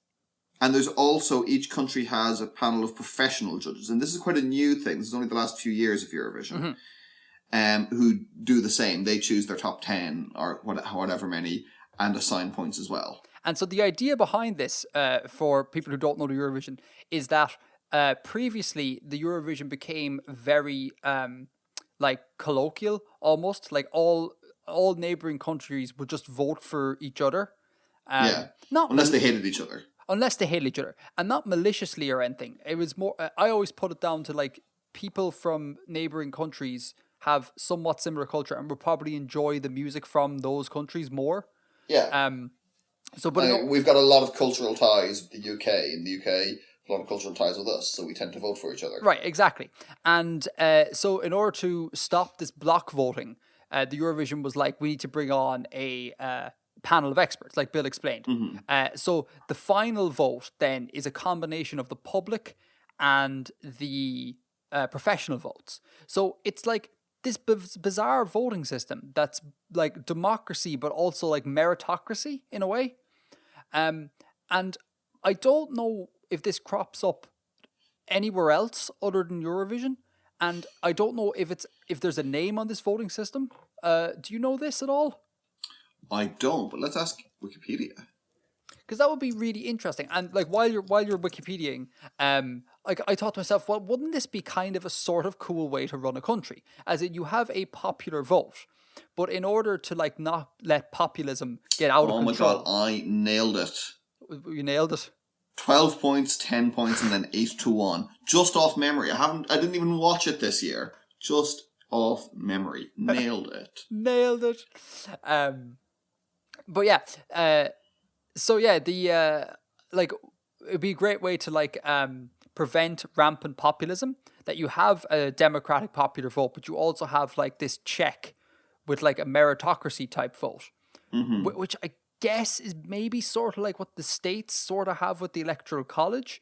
And there's also, each country has a panel of professional judges, and this is quite a new thing. This is only the last few years of Eurovision. Who do the same. They choose their top 10 or whatever many and assign points as well. And so the idea behind this, for people who don't know the Eurovision, is that previously the Eurovision became very like colloquial almost. Like all neighbouring countries would just vote for each other. Unless they hated each other. Unless they hated each other. And not maliciously or anything. It was more, I always put it down to like people from neighbouring countries have somewhat similar culture and will probably enjoy the music from those countries more. Yeah. We've got a lot of cultural ties with the UK. In the UK, a lot of cultural ties with us, so we tend to vote for each other. Right, exactly. And so in order to stop this block voting, the Eurovision was like, we need to bring on a panel of experts, like Bill explained. So the final vote then is a combination of the public and the professional votes. So it's like this bizarre voting system that's like democracy, but also like meritocracy in a way. And I don't know if this crops up anywhere else other than Eurovision, and I don't know if there's a name on this voting system. Do you know this at all? I don't, but let's ask Wikipedia. Because that would be really interesting. And like while you're Wikipediaing, like I thought to myself, well, wouldn't this be kind of a sort of cool way to run a country? As in, you have a popular vote, but in order to like not let populism get out of control. Oh my god, I nailed it. You nailed it. 12 points, 10 points, and then 8-1. Just off memory. I didn't even watch it this year. Just off memory. Nailed it. Nailed it. But yeah, so yeah, the like it'd be a great way to like prevent rampant populism, that you have a democratic popular vote, but you also have like this check with like a meritocracy type vote, which I guess is maybe sort of like what the states sort of have with the electoral college.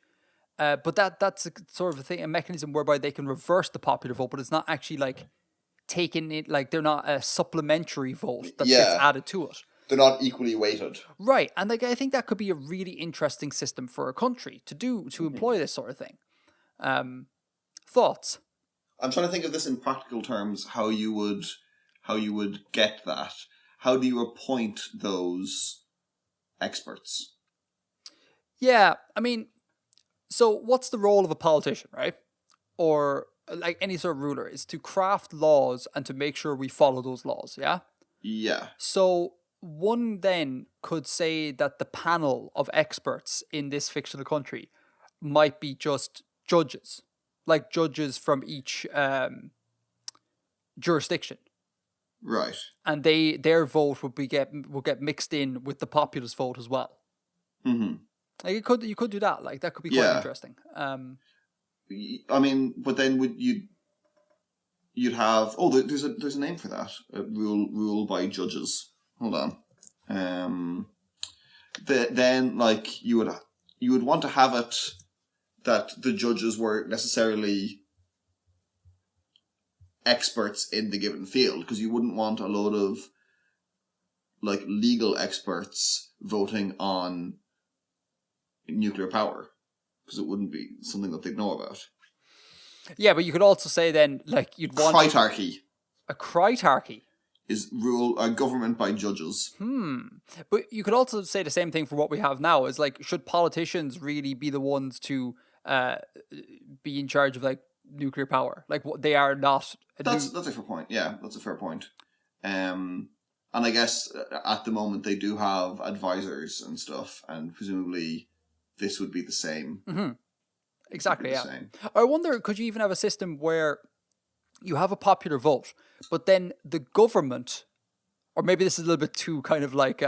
But that's a sort of a thing, a mechanism whereby they can reverse the popular vote, but it's not actually like taking it, like they're not a supplementary vote that gets added to it. They're not equally weighted. Right. And like I think that could be a really interesting system for a country to employ this sort of thing. Thoughts? I'm trying to think of this in practical terms, how you would get that. How do you appoint those experts? Yeah, I mean, so what's the role of a politician, right? Or like any sort of ruler, is to craft laws and to make sure we follow those laws, yeah? Yeah. So one then could say that the panel of experts in this fictional country might be just judges, like judges from each jurisdiction. Right. And their vote would get mixed in with the populace vote as well. Mm-hmm. Like you could do that. Like that could be quite interesting. I mean, but then you'd have there's a name for that. Rule by judges. Hold on. Then like you would want to have it that the judges were necessarily experts in the given field, because you wouldn't want a load of like legal experts voting on nuclear power, because it wouldn't be something that they'd know about. Yeah, but you could also say then like you'd want critarchy. A critarchy is government by judges. But you could also say the same thing for what we have now. Is like, should politicians really be the ones to be in charge of like nuclear power? Like they are not. That's a fair point. Yeah, that's a fair point. And I guess at the moment they do have advisors and stuff, and presumably this would be the same. Mm-hmm. Exactly. Yeah. Same. I wonder, could you even have a system where you have a popular vote, but then the government, or maybe this is a little bit too kind of like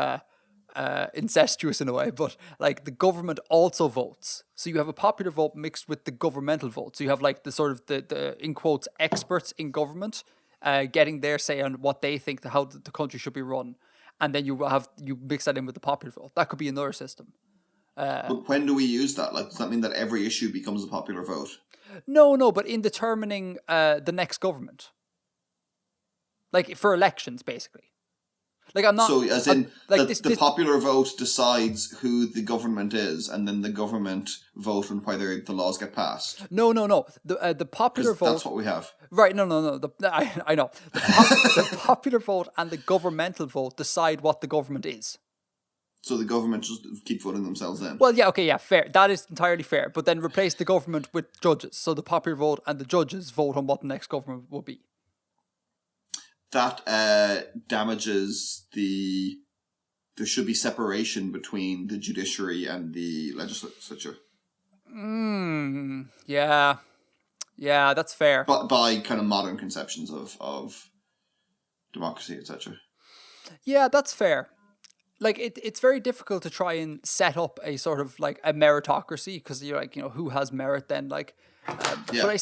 incestuous in a way, but like the government also votes. So you have a popular vote mixed with the governmental vote. So you have like the sort of the in quotes experts in government getting their say on what they think how the country should be run, and then you mix that in with the popular vote. That could be another system. But when do we use that? Like, does that mean that every issue becomes a popular vote? No, but in determining the next government. Like, for elections, basically. Like, I'm not... So, as in, like the popular vote decides who the government is, and then the government vote on whether the laws get passed? No. The popular vote... That's what we have. Right, no. I know. The popular vote and the governmental vote decide what the government is. So the government just keep voting themselves in? Well, yeah, okay, yeah, fair. That is entirely fair. But then replace the government with judges. So the popular vote and the judges vote on what the next government will be. That damages there should be separation between the judiciary and the legislature. Yeah, that's fair. But by kind of modern conceptions of democracy, etc. Yeah, that's fair. Like, it's very difficult to try and set up a sort of like a meritocracy, because you're like, who has merit then? Like, but I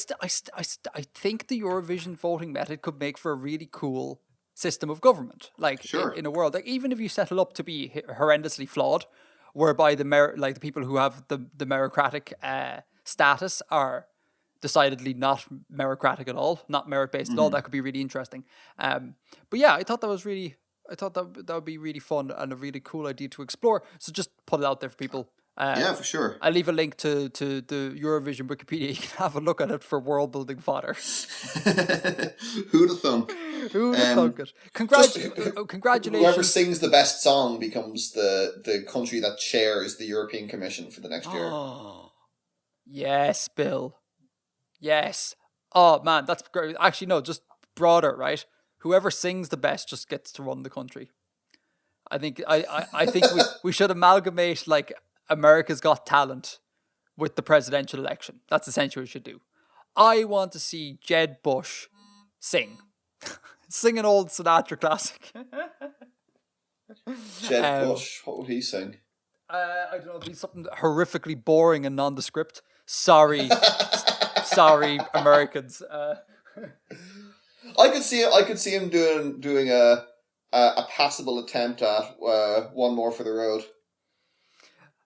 think the Eurovision voting method could make for a really cool system of government. Like, sure. in a world, like even if you set it up to be horrendously flawed, whereby the people who have the meritocratic status are decidedly not meritocratic at all, not merit-based at all. That could be really interesting. But yeah, I thought that would be really fun and a really cool idea to explore. So just put it out there for people. Yeah, for sure. I'll leave a link to the Eurovision Wikipedia. You can have a look at it for world building fodder. Who'd have thunk? Who'd have thunk it? Congratulations. Whoever sings the best song becomes the country that chairs the European Commission for the next year. Oh, yes, Bill. Yes. Oh man, that's great. Actually, no, just broader, right? Whoever sings the best just gets to run the country. I think we should amalgamate like America's Got Talent with the presidential election. That's essentially what we should do. I want to see Jed Bush sing. Sing an old Sinatra classic. Jed Bush, what would he sing? I don't know, it'd be something horrifically boring and nondescript. Sorry, Americans. I could see him doing a passable attempt at One More for the Road.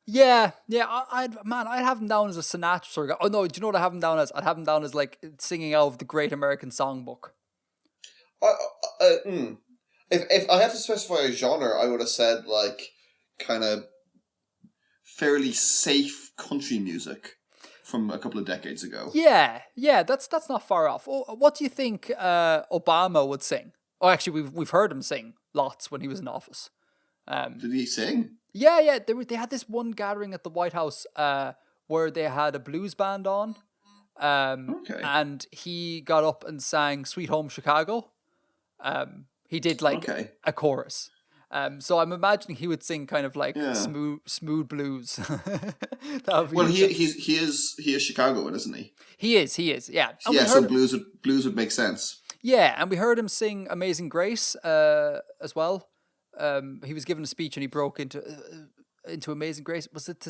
Yeah. I'd have him down as a Sinatra sort of guy. Oh no, do you know what I have him down as? I'd have him down as like singing out of the Great American Songbook. If I had to specify a genre, I would have said like kind of fairly safe country music from a couple of decades ago. Yeah, that's not far off. Oh, what do you think Obama would sing? Oh, actually, we've heard him sing lots when he was in office. Did he sing? Yeah. They had this one gathering at the White House where they had a blues band on, and he got up and sang "Sweet Home Chicago." He did like a chorus. So I'm imagining he would sing kind of like smooth blues. Well, he is Chicagoan, isn't he? He is. Yeah. And yeah. So blues would make sense. Yeah, and we heard him sing "Amazing Grace" as well. He was given a speech and he broke into "Amazing Grace." Was it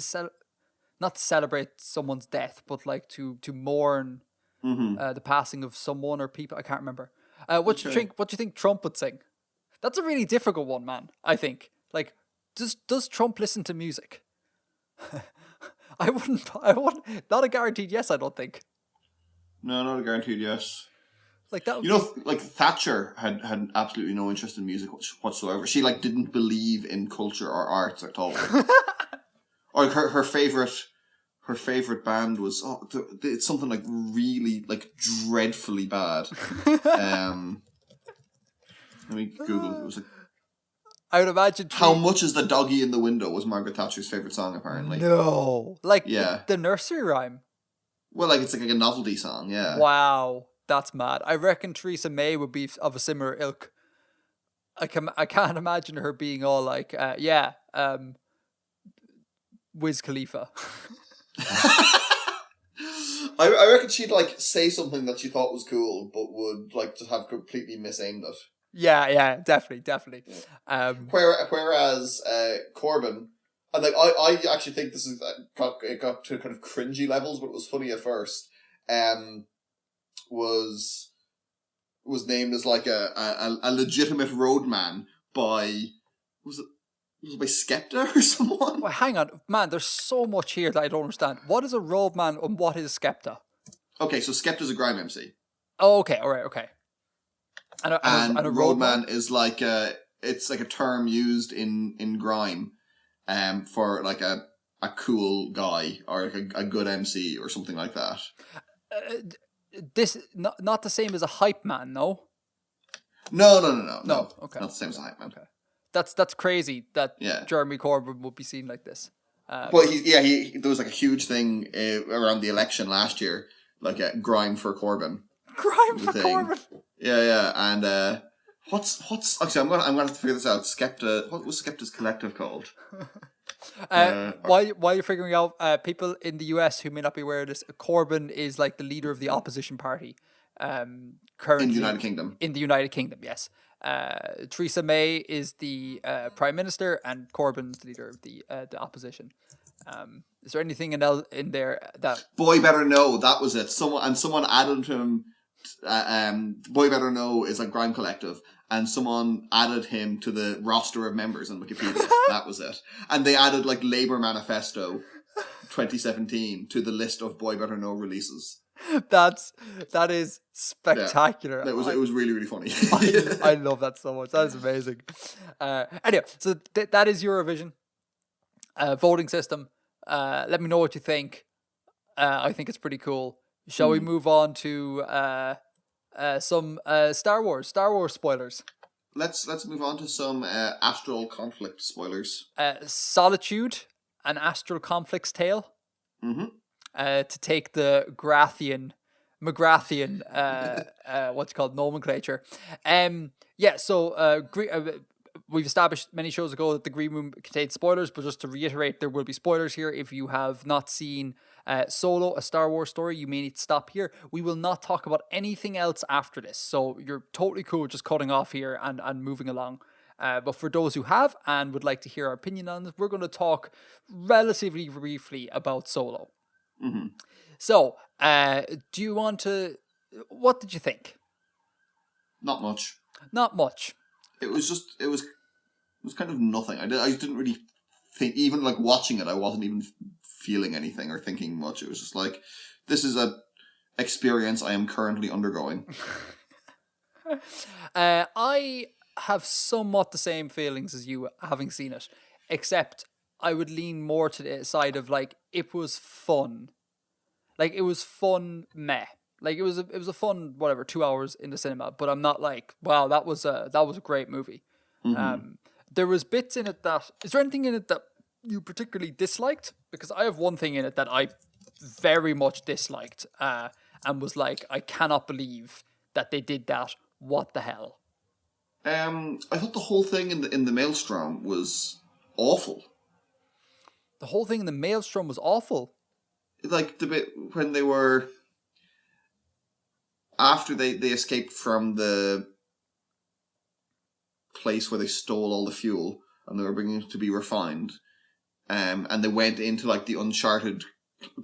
not to celebrate someone's death, but like to mourn the passing of someone or people? I can't remember. What do you think Trump would sing? That's a really difficult one, man. I think. Like, does Trump listen to music? I wouldn't. Not a guaranteed yes. I don't think. No, not a guaranteed yes. Like that. Like Thatcher had absolutely no interest in music whatsoever. She like didn't believe in culture or arts at all. Or her favorite band was it's something like really like dreadfully bad. Let me Google. It was like, I would imagine. How Much Is the Doggy in the Window was Margaret Thatcher's favorite song, apparently. No, like the nursery rhyme. Well, like it's like a novelty song, yeah. Wow, that's mad. I reckon Theresa May would be of a similar ilk. I can't imagine her being all like, Wiz Khalifa. I reckon she'd like say something that she thought was cool, but would like just have completely misaimed it. Yeah, definitely. Yeah. Whereas Corbyn, and like I actually think this is it got to kind of cringy levels, but it was funny at first. Was named as like a legitimate roadman by was it by Skepta or someone? Well, hang on, man. There's so much here that I don't understand. What is a roadman and what is Skepta? Okay, so Skepta's a grime MC. Oh, okay, all right, okay. And a roadman is like it's like a term used in grime, for like a cool guy or like a good MC or something like that. This not the same as a hype man, no. No. Okay, not the same as a hype man. Okay, that's crazy that Jeremy Corbyn would be seen like this. But he there was like a huge thing around the election last year, like grime for Corbyn. Grime for Corbyn. Yeah, and what's actually I'm gonna have to figure this out. Skepta, what was Skepta's collective called? While you're figuring out, people in the US who may not be aware of this, Corbyn is like the leader of the opposition party. Currently in the United Kingdom. In the United Kingdom, yes. Theresa May is the Prime Minister, and Corbyn's the leader of the opposition. Is there anything in there that Boy Better Know? That was it. Someone added to him. Boy Better Know is a grime collective, and someone added him to the roster of members on Wikipedia. That was it. And they added like Labour Manifesto 2017 to the list of Boy Better Know releases. That is spectacular. It was really, really funny. I love that so much. That is amazing. Anyway, so that is Eurovision voting system. Let me know what you think. I think it's pretty cool. Shall we move on to some Star Wars spoilers? Let's move on to some astral conflict spoilers. Solitude, an astral conflict's tale. Mm-hmm. To take the McGrathian, what's called nomenclature. We've established many shows ago that the Green Room contains spoilers, but just to reiterate, there will be spoilers here. If you have not seen Solo, a Star Wars story, you may need to stop here. We will not talk about anything else after this, so you're totally cool just cutting off here and moving along. But for those who have and would like to hear our opinion on this, we're going to talk relatively briefly about Solo. Mm-hmm. So, do you want to... What did you think? Not much. Not much. It was kind of nothing. I didn't really think, even like watching it, I wasn't even feeling anything or thinking much. It was just like, this is a experience I am currently undergoing. I have somewhat the same feelings as you having seen it, except I would lean more to the side of like, it was fun. Like, it was fun meh. Like, it was a fun, whatever, 2 hours in the cinema, but I'm not like, wow, that was a great movie. Mm-hmm. There was bits in it that... Is there anything in it that you particularly disliked? Because I have one thing in it that I very much disliked, and was like, I cannot believe that they did that. What the hell? I thought the whole thing in the Maelstrom was awful. The whole thing in the Maelstrom was awful? Like, the bit when they were... After they escaped from the place where they stole all the fuel and they were bringing it to be refined, and they went into like the uncharted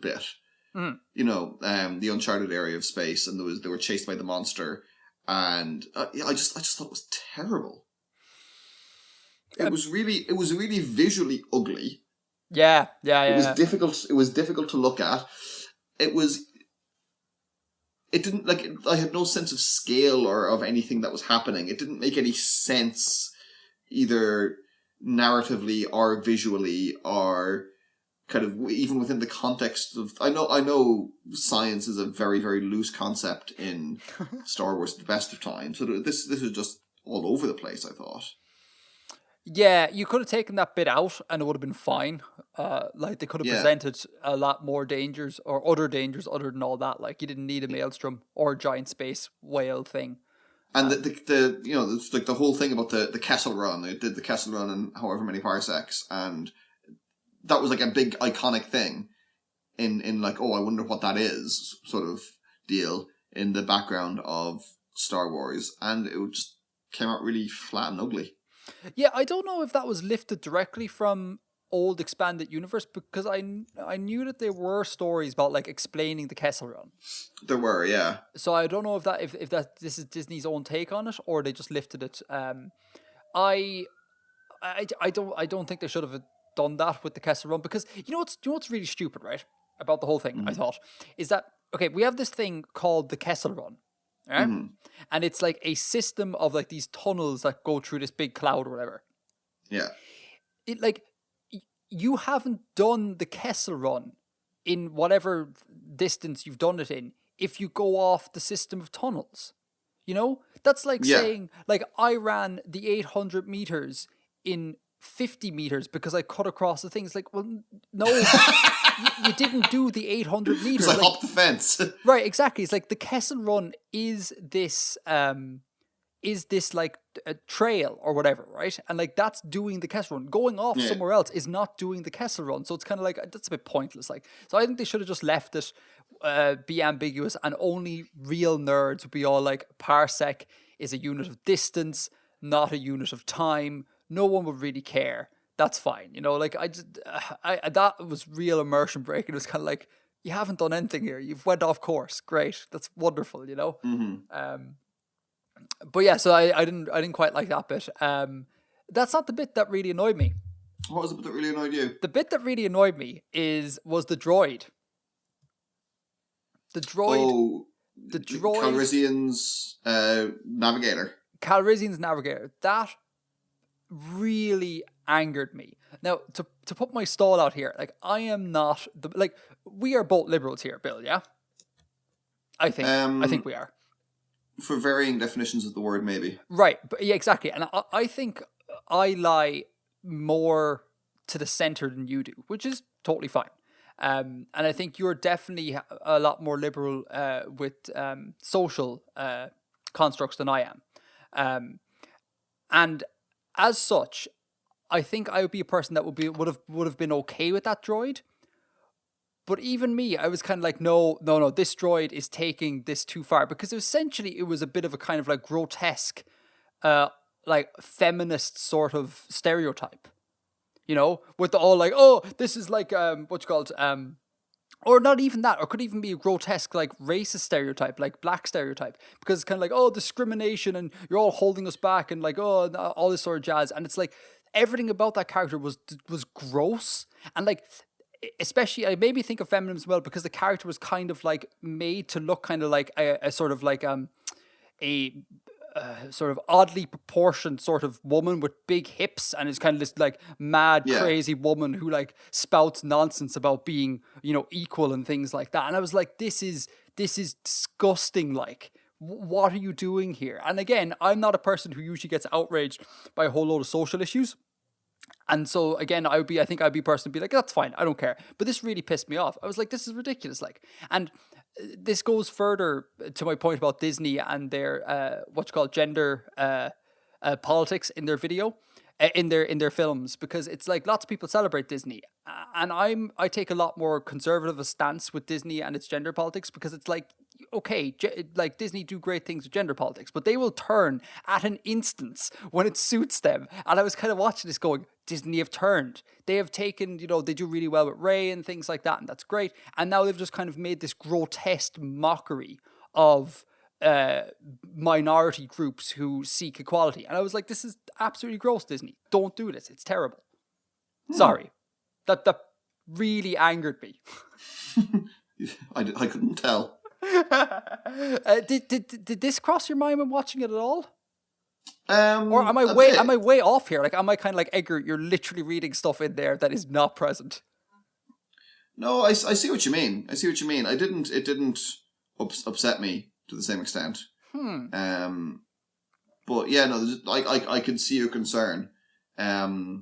bit, the uncharted area of space, and they were chased by the monster, and I just thought it was terrible. It was really visually ugly. Yeah. It was difficult. It was difficult to look at. It didn't, like, I had no sense of scale or of anything that was happening. It didn't make any sense, either narratively or visually, or kind of even within the context of... I know science is a very, very loose concept in Star Wars at the best of times, so this was just all over the place, I thought. Yeah, you could have taken that bit out and it would have been fine. Like, they could have presented a lot more dangers or other dangers other than all that. Like, you didn't need a maelstrom or a giant space whale thing. And it's like the whole thing about the Kessel Run. They did the Kessel Run in however many parsecs, and that was like a big iconic thing in like, oh, I wonder what that is sort of deal in the background of Star Wars, and it just came out really flat and ugly. Yeah, I don't know if that was lifted directly from old expanded universe, because I knew that there were stories about like explaining the Kessel Run. There were, yeah. So I don't know if this is Disney's own take on it or they just lifted it. I don't think they should have done that with the Kessel Run, because you know what's really stupid, right? About the whole thing, I thought, is that okay, we have this thing called the Kessel Run. Right? Mm-hmm. And it's like a system of like these tunnels that go through this big cloud or whatever. Yeah. It like you haven't done the Kessel Run in whatever distance you've done it in if you go off the system of tunnels. You know? That's like saying like I ran the 800 meters in 50 meters because I cut across the thing. It's like, well, no, you didn't do the 800 meters. Because I hopped the fence. Right, exactly. It's like the Kessel Run is this like a trail or whatever, right? And like that's doing the Kessel Run. Going off somewhere else is not doing the Kessel Run. So it's kind of like, that's a bit pointless. Like, so I think they should have just left it be ambiguous, and only real nerds would be all like, parsec is a unit of distance, not a unit of time. No one would really care. That's fine, you know. Like I that was real immersion break. It was kind of like, you haven't done anything here. You've went off course. Great, that's wonderful, you know. Mm-hmm. But yeah, so I didn't quite like that bit. That's not the bit that really annoyed me. What was the bit that really annoyed you? The bit that really annoyed me was the droid. The droid. The droid. Calrissian's navigator. Calrissian's navigator. That really angered me. Now, to put my stall out here, like, I am not we are both liberals here, Bill. Yeah, I think we are. For varying definitions of the word, maybe. Right, but yeah, exactly. And I think I lie more to the center than you do, which is totally fine. And I think you're definitely a lot more liberal with social constructs than I am. And as such, I think I would be a person that would have been okay with that droid. But even me, I was kind of like, no, this droid is taking this too far, because essentially it was a bit of a kind of like grotesque, like feminist sort of stereotype, with all like, oh, this is like what's called or not even that, or could even be a grotesque like racist stereotype, like black stereotype, because it's kind of like, oh, discrimination and you're all holding us back and like, oh, all this sort of jazz, and it's like everything about that character was gross, and like, especially I made me think of feminism as well, because the character was kind of like made to look kind of like a sort of like a sort of oddly proportioned sort of woman with big hips, and is kind of this like mad, crazy woman who like spouts nonsense about being, equal and things like that. And I was like, this is disgusting. Like, what are you doing here? And again, I'm not a person who usually gets outraged by a whole load of social issues. And so again, I think I'd be a person to be like, that's fine, I don't care. But this really pissed me off. I was like, this is ridiculous. Like, and this goes further to my point about Disney and their gender politics in their video, in their films, because it's like lots of people celebrate Disney, and I take a lot more conservative a stance with Disney and its gender politics, because it's like, okay, like Disney do great things with gender politics, but they will turn at an instance when it suits them. And I was kind of watching this going, Disney have turned. They have taken, they do really well with Rey and things like that, and that's great. And now they've just kind of made this grotesque mockery of minority groups who seek equality. And I was like, this is absolutely gross, Disney. Don't do this. It's terrible. Sorry. That really angered me. I couldn't tell. Did this cross your mind when watching it at all? Or am I way off here? Like, am I kind of like, Edgar, you're literally reading stuff in there that is not present? No, I see what you mean. It didn't upset me to the same extent. But yeah, no, I can see your concern. I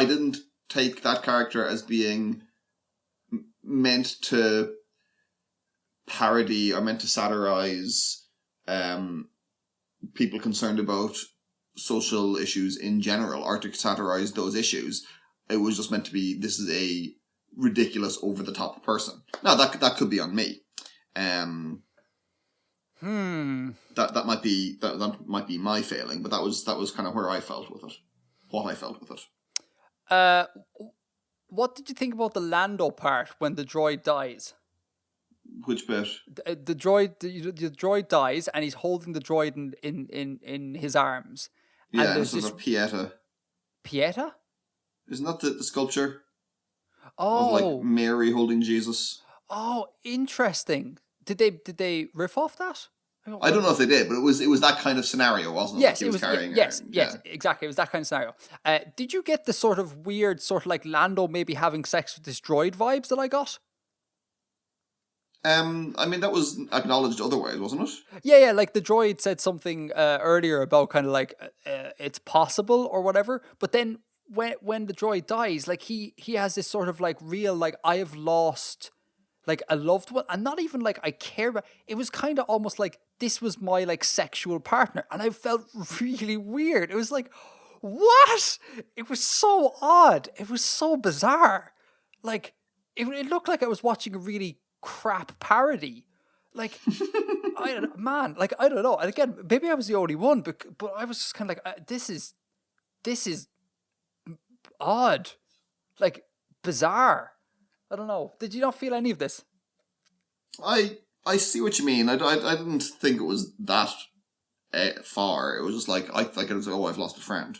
didn't take that character as being meant to parody or meant to satirize people concerned about social issues in general, or to satirize those issues. It was just meant to be, this is a ridiculous, over the top person. Now that could be on me. That might be my failing, but that was kind of where I felt with it. What I felt with it. What did you think about the Lando part when the droid dies? Which bit? The droid dies, and he's holding the droid in his arms. Yeah, and there's sort of Pieta. Pieta? Isn't that the sculpture? Oh, of like Mary holding Jesus. Oh, interesting. Did they riff off that? I don't know if they did, but it was that kind of scenario, wasn't it? Yes, like it was. Yes, exactly. It was that kind of scenario. Did you get the sort of weird, sort of like Lando maybe having sex with this droid vibes that I got? I mean, that was acknowledged otherwise, wasn't it? Yeah. Like the droid said something earlier about kind of like it's possible or whatever. But then when the droid dies, like he has this sort of like real like, I have lost like a loved one, and not even like I care about. It was kind of almost like this was my like sexual partner, and I felt really weird. It was like, what? It was so odd. It was so bizarre. Like it looked like I was watching a really crap parody. Like I don't know. And again, maybe I was the only one, but I was just kind of like, this is odd, like bizarre. I don't know. Did you not feel any of this? I see what you mean. I didn't think it was that far. It was just like, I thought it was like, oh, I've lost a friend.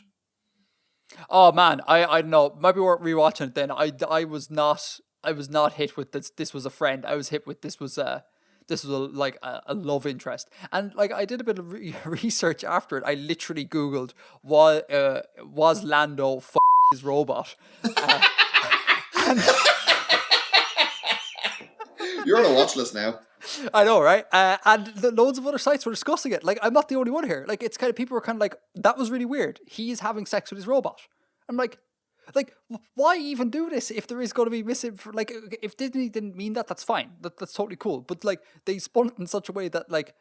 Oh man, I don't know. Maybe we're rewatching it then. I was not hit with this was a friend. I was hit with this was a love interest. And like I did a bit of research after it. I literally googled was Lando his robot. And You're on a watch list now. I know, right? And loads of other sites were discussing it. Like, I'm not the only one here. Like, it's kind of people were kind of like, that was really weird. He's having sex with his robot. I'm like, why even do this if there is going to be like, if Disney didn't mean that, that's fine. That's totally cool. But like, they spun it in such a way that like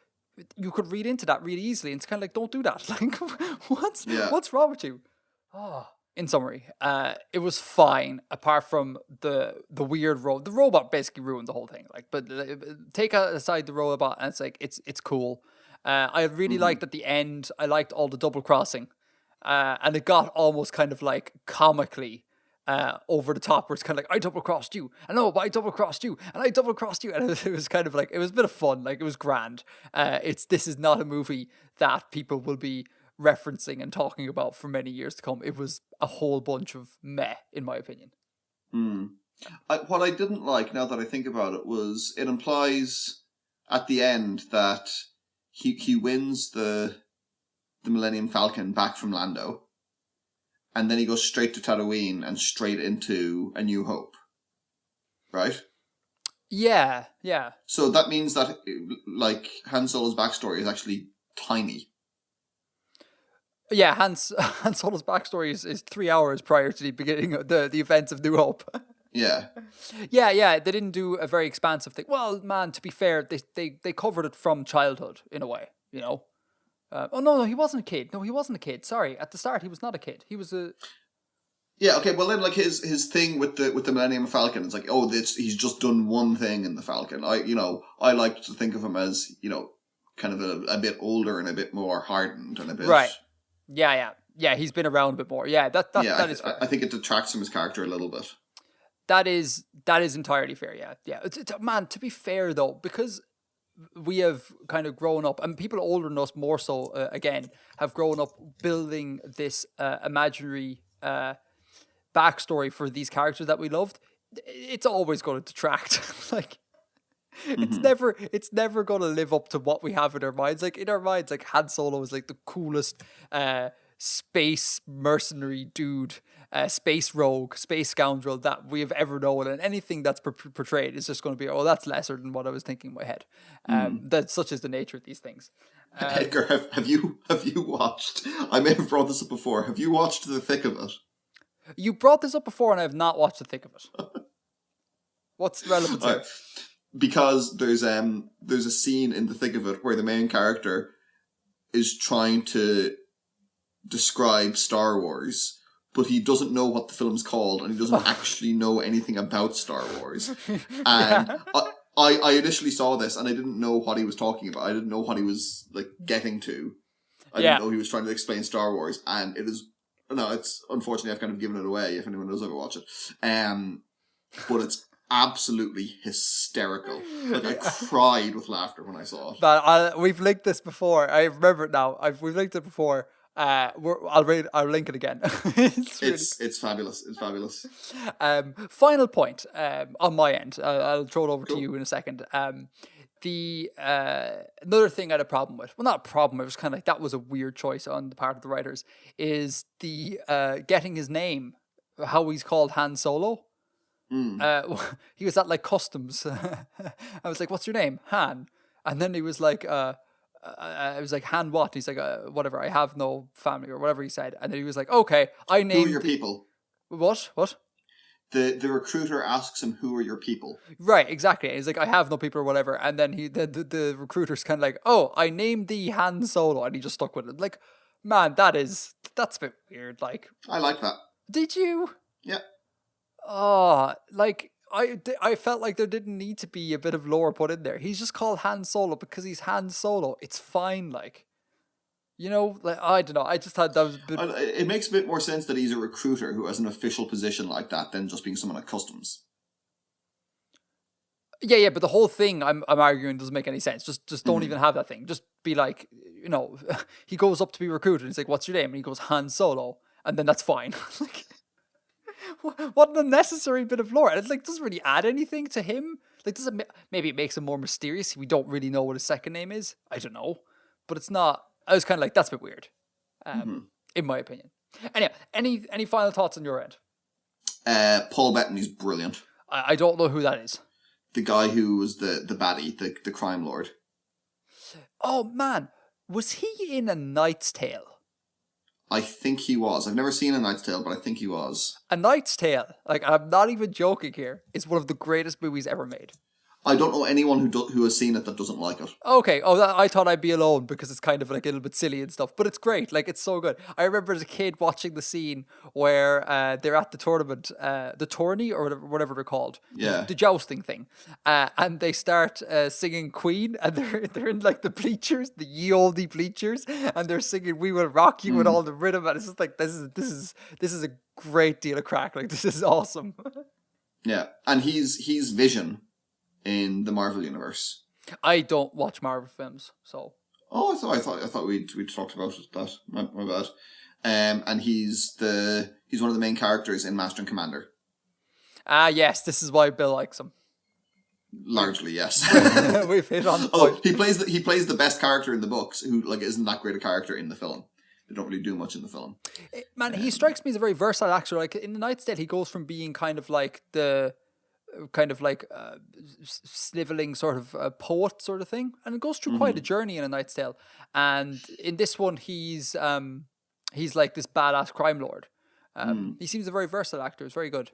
you could read into that really easily. And it's kind of like, don't do that. Like, what's wrong with you? Oh. In summary, it was fine apart from the weird the robot basically ruined the whole thing. Like, but take aside the robot, and it's like it's cool. I really liked at the end. I liked all the double crossing, and it got almost kind of like comically over the top, where it's kind of like I double crossed you, and no, but I double crossed you, and I double crossed you, and it was kind of like it was a bit of fun. Like it was grand. This is not a movie that people will be referencing and talking about for many years to come. It was a whole bunch of meh, in my opinion. What I didn't like, now that I think about it, was it implies at the end that he wins the Millennium Falcon back from Lando, and then he goes straight to Tatooine and straight into A New Hope, right? Yeah. So that means that like Han Solo's backstory is actually tiny. Yeah, Han Solo's backstory is 3 hours prior to the beginning of the events of New Hope. Yeah. Yeah. They didn't do a very expansive thing. Well, man, to be fair, they covered it from childhood in a way, you know. Oh no, he wasn't a kid. No, he wasn't a kid. Sorry, at the start he was not a kid. He was a. Yeah. Okay. Well, then, like his thing with the Millennium Falcon, it's like, oh, he's just done one thing in the Falcon. I like to think of him as kind of a bit older and a bit more hardened and a bit right. Yeah. He's been around a bit more. Yeah, that is fair. I think it detracts from his character a little bit. That is entirely fair. Yeah. Man, to be fair though, because we have kind of grown up, and people older than us more so, again, have grown up building this imaginary backstory for these characters that we loved. It's always going to detract. Like, it's never going to live up to what we have in our minds. Like, in our minds, like, Han Solo is like the coolest space mercenary dude, space rogue, space scoundrel that we have ever known, and anything that's portrayed is just going to be, oh, that's lesser than what I was thinking in my head. That such is the nature of these things. Edgar, have you watched? I may have brought this up before. Have you watched The Thick of It? You brought this up before, and I have not watched The Thick of It. What's the relevance here? Because there's a scene in The Thick of It where the main character is trying to describe Star Wars, but he doesn't know what the film's called, and he doesn't actually know anything about Star Wars. And I initially saw this, and I didn't know what he was talking about. I didn't know what he was like getting to. I didn't know he was trying to explain Star Wars, and it's unfortunately I've kind of given it away if anyone does ever watch it. But it's absolutely hysterical. Like, I cried with laughter when I saw it. But we've linked this before. I remember it now. We've linked it before. I'll link it again. It's fabulous. It's fabulous. Final point on my end. I'll throw it over to you in a second. The another thing I had a problem with. Well, not a problem. It was kind of like that was a weird choice on the part of the writers. Is the getting his name, how he's called Han Solo. He was at like customs. I was like, "What's your name, Han?" And then he was like, "I was like Han what?" He's like, "Whatever. I have no family," or whatever he said. And then he was like, "Okay, I named." Who are your people? What? The recruiter asks him, "Who are your people?" Right, exactly. And he's like, "I have no people," or whatever. And then the recruiter's kind of like, "Oh, I named thee Han Solo," and he just stuck with it. Like, man, that's a bit weird. Like, I like that. Did you? Yeah. Oh, like I felt like there didn't need to be a bit of lore put in there. He's just called Han Solo because he's Han Solo. It's fine, like, like I don't know. I just thought that was a bit. It makes a bit more sense that he's a recruiter who has an official position like that than just being someone at customs. Yeah, but the whole thing I'm arguing doesn't make any sense. Just don't even have that thing. Just be like, he goes up to be recruited. He's like, "What's your name?" And he goes, "Han Solo." and then that's fine. Like, what an unnecessary bit of lore. And it like doesn't really add anything to him. Like, does it? Maybe it makes him more mysterious. We don't really know what his second name is. I don't know, but it's not. I was kind of like, that's a bit weird, in my opinion. Anyway, any final thoughts on your end? Paul Bettany's brilliant. I don't know who that is. The guy who was the baddie, the crime lord. Oh man, was he in A Knight's Tale? I think he was. I've never seen A Knight's Tale, but I think he was. A Knight's Tale, like I'm not even joking here, is one of the greatest movies ever made. I don't know anyone who has seen it that doesn't like it. Okay, I thought I'd be alone because it's kind of like a little bit silly and stuff, but it's great. Like, it's so good. I remember as a kid watching the scene where they're at the tournament, the tourney or whatever they're called, the jousting thing, and they start singing Queen, and they're in like the bleachers, the ye olde bleachers, and they're singing "We Will Rock You" with all the rhythm, and it's just like this is a great deal of crack. Like, this is awesome. Yeah, and he's Vision in the Marvel universe. I don't watch Marvel films, so. Oh, I thought we'd talked about that. My bad. And he's one of the main characters in Master and Commander. Yes, this is why Bill likes him. Largely, yes. We've hit on the point. point. He plays the best character in the books, who like isn't that great a character in the film. They don't really do much in the film. Man, he strikes me as a very versatile actor. Like in The Knight's Tale, he goes from being kind of like sniveling sort of poet sort of thing, and it goes through quite a journey in A Knight's Tale. And in this one, he's like this badass crime lord. He seems a very versatile actor. It's very good.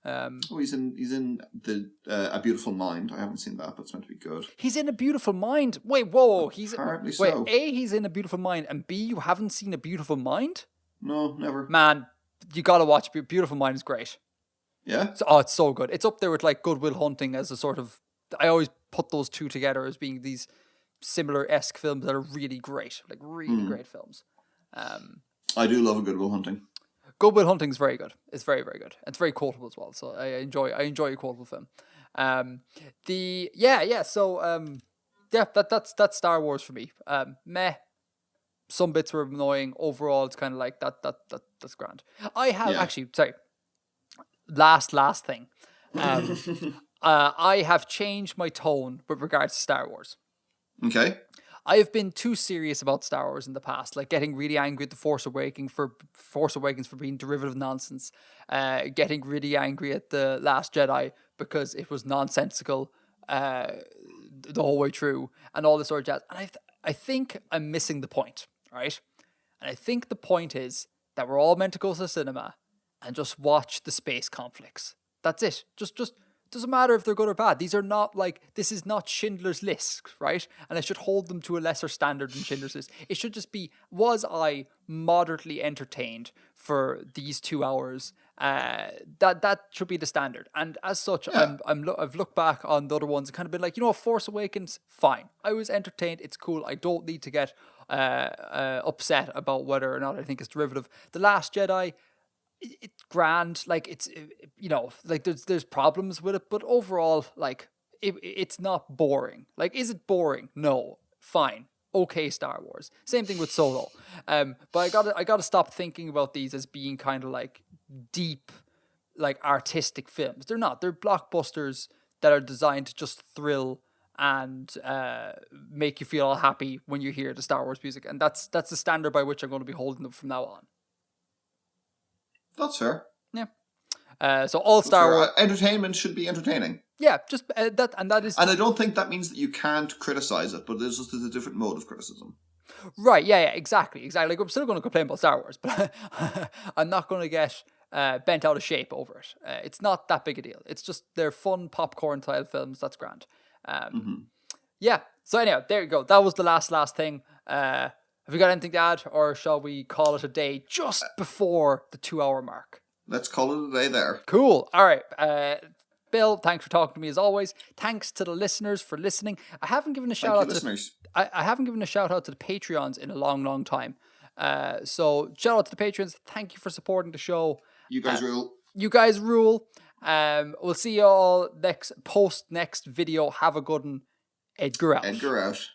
He's in the A Beautiful Mind. I haven't seen that, but it's meant to be good. He's in A Beautiful Mind. Wait, whoa, he's apparently so. A, he's in A Beautiful Mind, and B, you haven't seen A Beautiful Mind? No, never. Man, you gotta watch. Beautiful Mind is great. Yeah? It's so good. It's up there with like Good Will Hunting as a sort of... I always put those two together as being these similar-esque films that are really great. Like, really great films. I do love a Good Will Hunting. Good Will Hunting is very good. It's very, very good. It's very quotable as well. So I enjoy a quotable film. That's Star Wars for me. Meh. Some bits were annoying. Overall, it's kind of like that's grand. I have actually... Sorry. Last thing. I have changed my tone with regards to Star Wars. Okay. I have been too serious about Star Wars in the past, like getting really angry at The Force Awakens for being derivative nonsense, getting really angry at The Last Jedi because it was nonsensical the whole way through, and all this sort of jazz. And I think I'm missing the point, right? And I think the point is that we're all meant to go to the cinema and just watch the space conflicts. That's it. Just doesn't matter if they're good or bad. These are not like, this is not Schindler's List, right? And I should hold them to a lesser standard than Schindler's List. It should just be, was I moderately entertained for these 2 hours? That should be the standard. And as such, I've looked back on the other ones and kind of been like, Force Awakens, fine. I was entertained. It's cool. I don't need to get upset about whether or not I think it's derivative. The Last Jedi, it's grand, like it's like there's problems with it, but overall, like it's not boring. Like, is it boring? No. Fine. Okay, Star Wars. Same thing with Solo. But I gotta stop thinking about these as being kind of like deep, like artistic films. They're not. They're blockbusters that are designed to just thrill and make you feel all happy when you hear the Star Wars music, and that's the standard by which I'm going to be holding them from now on. That's fair. Yeah. So all Star Wars entertainment should be entertaining. Yeah, just that, and that is. And I don't think that means that you can't criticize it, but there's a different mode of criticism. Right? Yeah. Exactly. Like, I'm still going to complain about Star Wars, but I'm not going to get bent out of shape over it. It's not that big a deal. It's just they're fun popcorn style films. That's grand. Yeah. So anyhow, there you go. That was the last thing. Have you got anything to add, or shall we call it a day just before the 2 hour mark? Let's call it a day there. Cool. All right. Bill, thanks for talking to me as always. Thanks to the listeners for listening. I haven't given a shout out to listeners. I haven't given a shout out to the Patreons in a long time. So shout out to the Patreons. Thank you for supporting the show. You guys rule. You guys rule. We'll see you all next video. Have a good one. Edgar out. Edgar out.